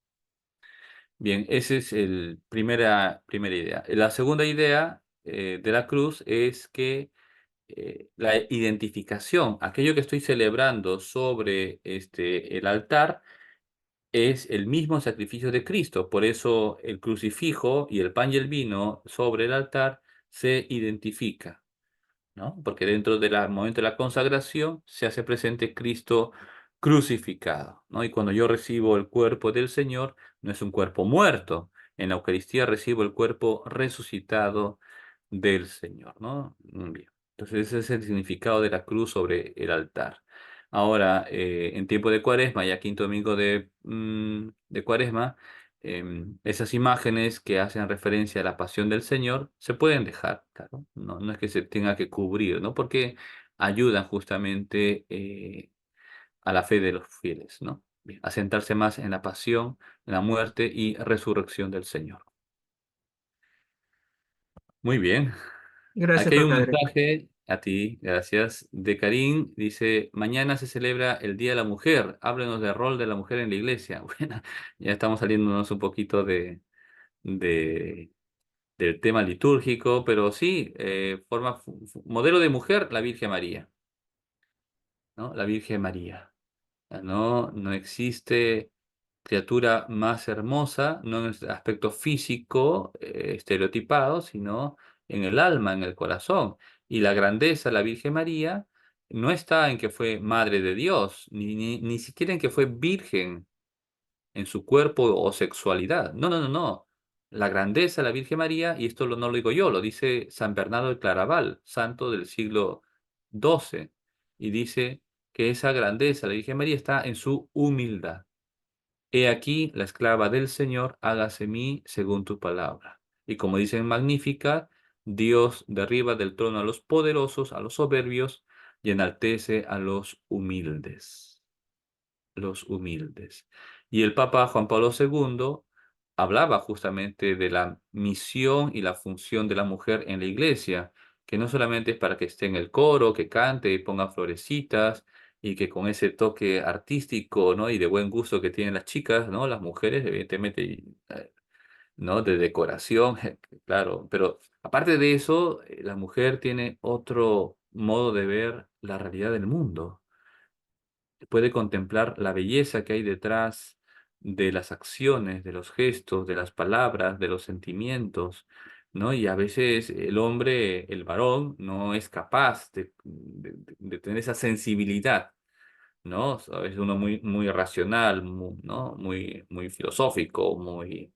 Bien, esa es el primera idea. La segunda idea de la cruz es que la identificación, aquello que estoy celebrando sobre el altar, es el mismo sacrificio de Cristo. Por eso el crucifijo y el pan y el vino sobre el altar se identifica, ¿no? Porque dentro del momento de la consagración se hace presente Cristo crucificado, ¿no? Y cuando yo recibo el cuerpo del Señor, no es un cuerpo muerto. En la Eucaristía recibo el cuerpo resucitado del Señor, ¿no? Bien. Entonces ese es el significado de la cruz sobre el altar. Ahora, en tiempo de Cuaresma, ya quinto domingo de Cuaresma, esas imágenes que hacen referencia a la pasión del Señor se pueden dejar, claro. No, no es que se tenga que cubrir, ¿no? Porque ayudan justamente a la fe de los fieles, ¿no? Bien, a centrarse más en la pasión, en la muerte y resurrección del Señor. Muy bien. Gracias, Aquí hay un padre. mensaje a ti, gracias, de Karim. Dice, mañana se celebra el Día de la Mujer. Háblenos del rol de la mujer en la iglesia. Bueno, ya estamos saliéndonos un poquito de- del tema litúrgico, pero sí, modelo de mujer, la Virgen María, ¿no? La Virgen María. No, no existe criatura más hermosa, no en el aspecto físico estereotipado, sino en el alma, en el corazón. Y la grandeza de la Virgen María no está en que fue madre de Dios, ni siquiera en que fue virgen en su cuerpo o sexualidad. No, no, no, no. La grandeza de la Virgen María, y esto no lo digo yo, lo dice San Bernardo de Claraval, santo del siglo XII, y dice que esa grandeza de la Virgen María está en su humildad. He aquí la esclava del Señor, hágase mí según tu palabra. Y como dice en Magnífica, Dios derriba del trono a los poderosos, a los soberbios, y enaltece a los humildes. Y el Papa Juan Pablo II hablaba justamente de la misión y la función de la mujer en la iglesia, que no solamente es para que esté en el coro, que cante y ponga florecitas, y que con ese toque artístico, ¿no? Y de buen gusto que tienen las chicas, ¿no? Las mujeres, evidentemente, ¿no? De decoración, claro. Pero aparte de eso, la mujer tiene otro modo de ver la realidad del mundo, puede contemplar la belleza que hay detrás de las acciones, de los gestos, de las palabras, de los sentimientos, ¿no? Y a veces el hombre, el varón, no es capaz de tener esa sensibilidad, ¿no? A veces uno muy, muy racional, ¿no? Muy, muy filosófico, muy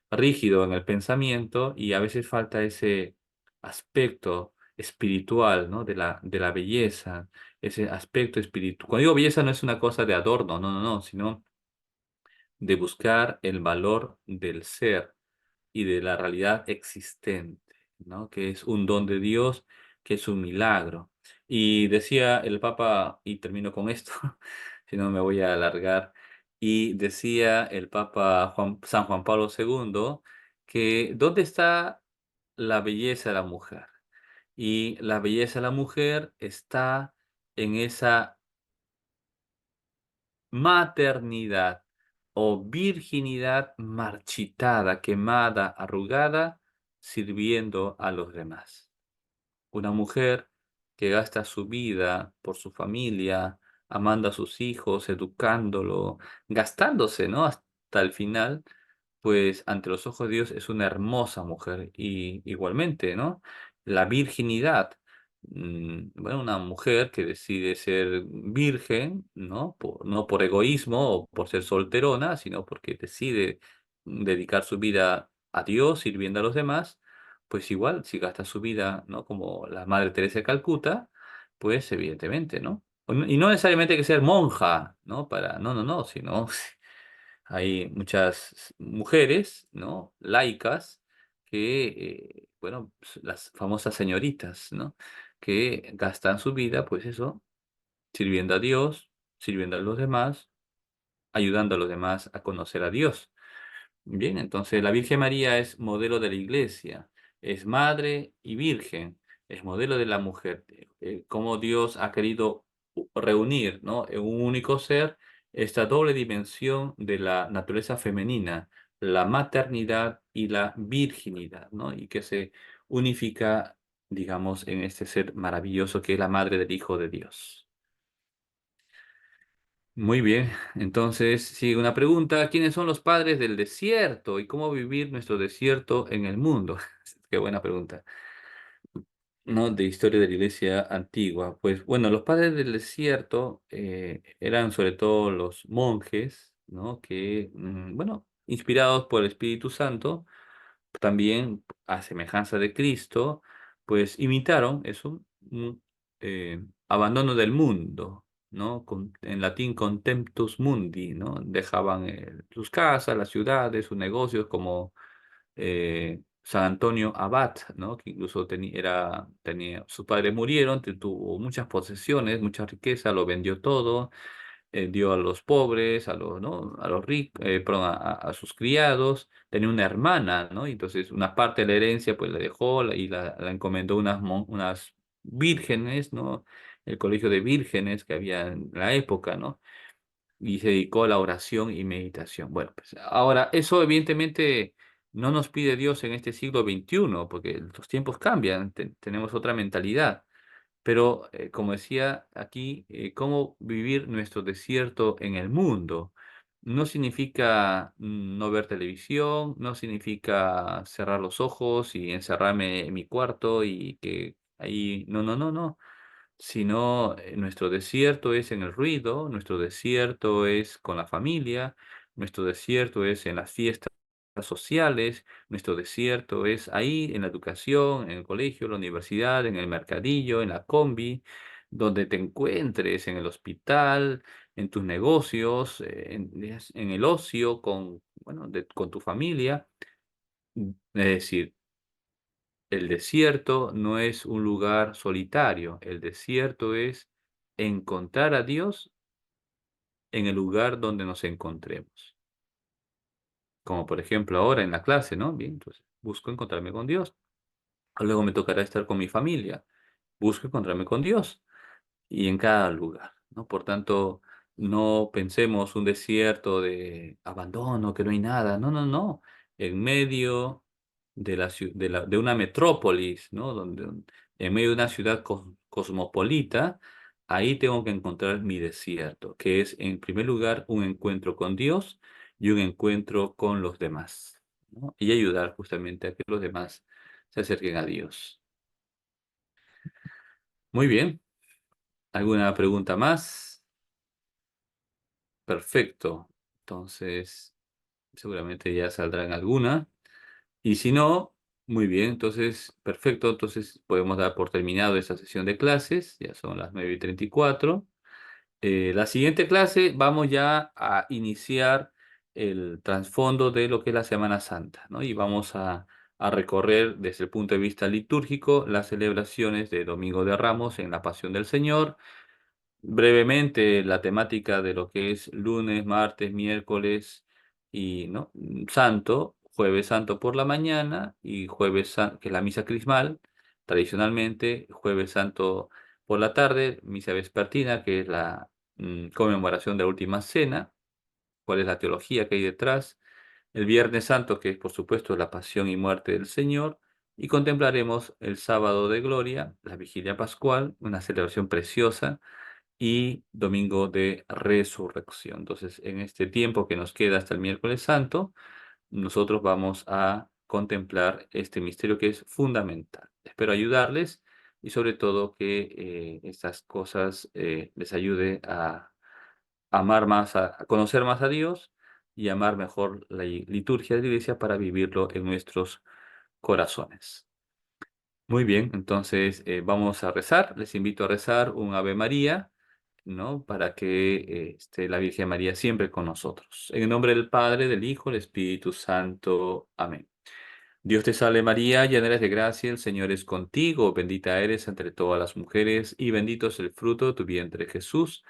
rígido en el pensamiento y a veces falta ese aspecto espiritual, ¿no? De la belleza, ese aspecto espiritual. Cuando digo belleza no es una cosa de adorno, no, no, no, sino de buscar el valor del ser y de la realidad existente, ¿no? Que es un don de Dios, que es un milagro. Y decía el Papa, y termino con esto, si no me voy a alargar, y decía el Papa San Juan Pablo II que ¿dónde está la belleza de la mujer? Y la belleza de la mujer está en esa maternidad o virginidad marchitada, quemada, arrugada, sirviendo a los demás. Una mujer que gasta su vida por su familia, amando a sus hijos, educándolo, gastándose, ¿no? Hasta el final, pues ante los ojos de Dios es una hermosa mujer. Y igualmente, ¿no? La virginidad. Bueno, una mujer que decide ser virgen, ¿no? No por egoísmo o por ser solterona, sino porque decide dedicar su vida a Dios, sirviendo a los demás, pues igual, si gasta su vida, ¿no? Como la Madre Teresa de Calcuta, pues evidentemente, ¿no? Y no necesariamente hay que ser monja, ¿no? No, no, no, sino hay muchas mujeres, ¿no? Laicas que, bueno, las famosas señoritas, ¿no? Que gastan su vida, pues eso, sirviendo a Dios, sirviendo a los demás, ayudando a los demás a conocer a Dios. Bien, entonces la Virgen María es modelo de la Iglesia, es madre y virgen, es modelo de la mujer. Cómo Dios ha querido reunir, ¿no? En un único ser esta doble dimensión de la naturaleza femenina, la maternidad y la virginidad, ¿no? Y que se unifica, digamos, en este ser maravilloso que es la madre del Hijo de Dios. Muy bien, entonces sigue una pregunta. ¿Quiénes son los padres del desierto y cómo vivir nuestro desierto en el mundo? Qué buena pregunta. ¿No? De historia de la iglesia antigua. Pues bueno, los padres del desierto eran sobre todo los monjes, ¿no? Que, bueno, inspirados por el Espíritu Santo, también a semejanza de Cristo, pues imitaron eso, abandono del mundo, ¿no? En latín contemptus mundi, ¿no? Dejaban sus casas, las ciudades, sus negocios, como San Antonio Abad, ¿no? Que incluso sus padres murieron, tuvo muchas posesiones, mucha riqueza, lo vendió todo, dio a los pobres, ¿no? A los ricos, perdón, a sus criados, tenía una hermana, ¿no? Y entonces una parte de la herencia pues la dejó y la encomendó unas vírgenes, ¿no? El colegio de vírgenes que había en la época, ¿no? Y se dedicó a la oración y meditación. Bueno, pues ahora, eso evidentemente no nos pide Dios en este siglo XXI, porque los tiempos cambian, tenemos otra mentalidad. Pero, como decía aquí, cómo vivir nuestro desierto en el mundo. No significa no ver televisión, no significa cerrar los ojos y encerrarme en mi cuarto y que ahí, no, no, no, no, sino nuestro desierto es en el ruido, nuestro desierto es con la familia, nuestro desierto es en las fiestas sociales, nuestro desierto es ahí en la educación, en el colegio, en la universidad, en el mercadillo, en la combi, donde te encuentres, en el hospital, en tus negocios, en el ocio, bueno, con tu familia. Es decir, el desierto no es un lugar solitario, el desierto es encontrar a Dios en el lugar donde nos encontremos. Como por ejemplo ahora en la clase, ¿no? Bien, entonces busco encontrarme con Dios. Luego me tocará estar con mi familia. Busco encontrarme con Dios y en cada lugar, ¿no? Por tanto, no pensemos un desierto de abandono, que no hay nada. No, no, no. En medio de una metrópolis, ¿no? En medio de una ciudad cosmopolita, ahí tengo que encontrar mi desierto, que es, en primer lugar, un encuentro con Dios y un encuentro con los demás, ¿no? Y ayudar justamente a que los demás se acerquen a Dios. Muy bien. ¿Alguna pregunta más? Perfecto. Entonces, seguramente ya saldrán alguna. Y si no, muy bien. Entonces, perfecto. Entonces, podemos dar por terminado esta sesión de clases. Ya son las 9:34. La siguiente clase vamos ya a iniciar el trasfondo de lo que es la Semana Santa, ¿no? Y vamos a recorrer desde el punto de vista litúrgico las celebraciones de Domingo de Ramos en la Pasión del Señor. Brevemente la temática de lo que es lunes, martes, miércoles y ¿no? Santo, jueves santo por la mañana y que es la misa crismal, tradicionalmente, jueves santo por la tarde, misa vespertina, que es la conmemoración de la última cena, cuál es la teología que hay detrás, el viernes santo, que es por supuesto la pasión y muerte del Señor, y contemplaremos el sábado de gloria, la vigilia pascual, una celebración preciosa y domingo de resurrección. Entonces, en este tiempo que nos queda hasta el miércoles santo, nosotros vamos a contemplar este misterio que es fundamental. Espero ayudarles y sobre todo que estas cosas les ayude a amar más, a conocer más a Dios y amar mejor la liturgia de la iglesia para vivirlo en nuestros corazones. Muy bien, entonces vamos a rezar. Les invito a rezar un Ave María, ¿no? Para que esté la Virgen María siempre con nosotros. En el nombre del Padre, del Hijo, del Espíritu Santo. Amén. Dios te salve María, llena eres de gracia, el Señor es contigo, bendita eres entre todas las mujeres y bendito es el fruto de tu vientre Jesús.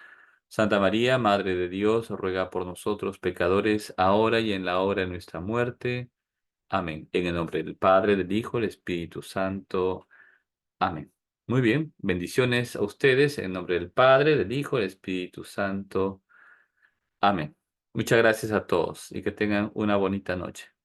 Santa María, Madre de Dios, ruega por nosotros pecadores, ahora y en la hora de nuestra muerte. Amén. En el nombre del Padre, del Hijo, del Espíritu Santo. Amén. Muy bien, bendiciones a ustedes en nombre del Padre, del Hijo, del Espíritu Santo. Amén. Muchas gracias a todos y que tengan una bonita noche.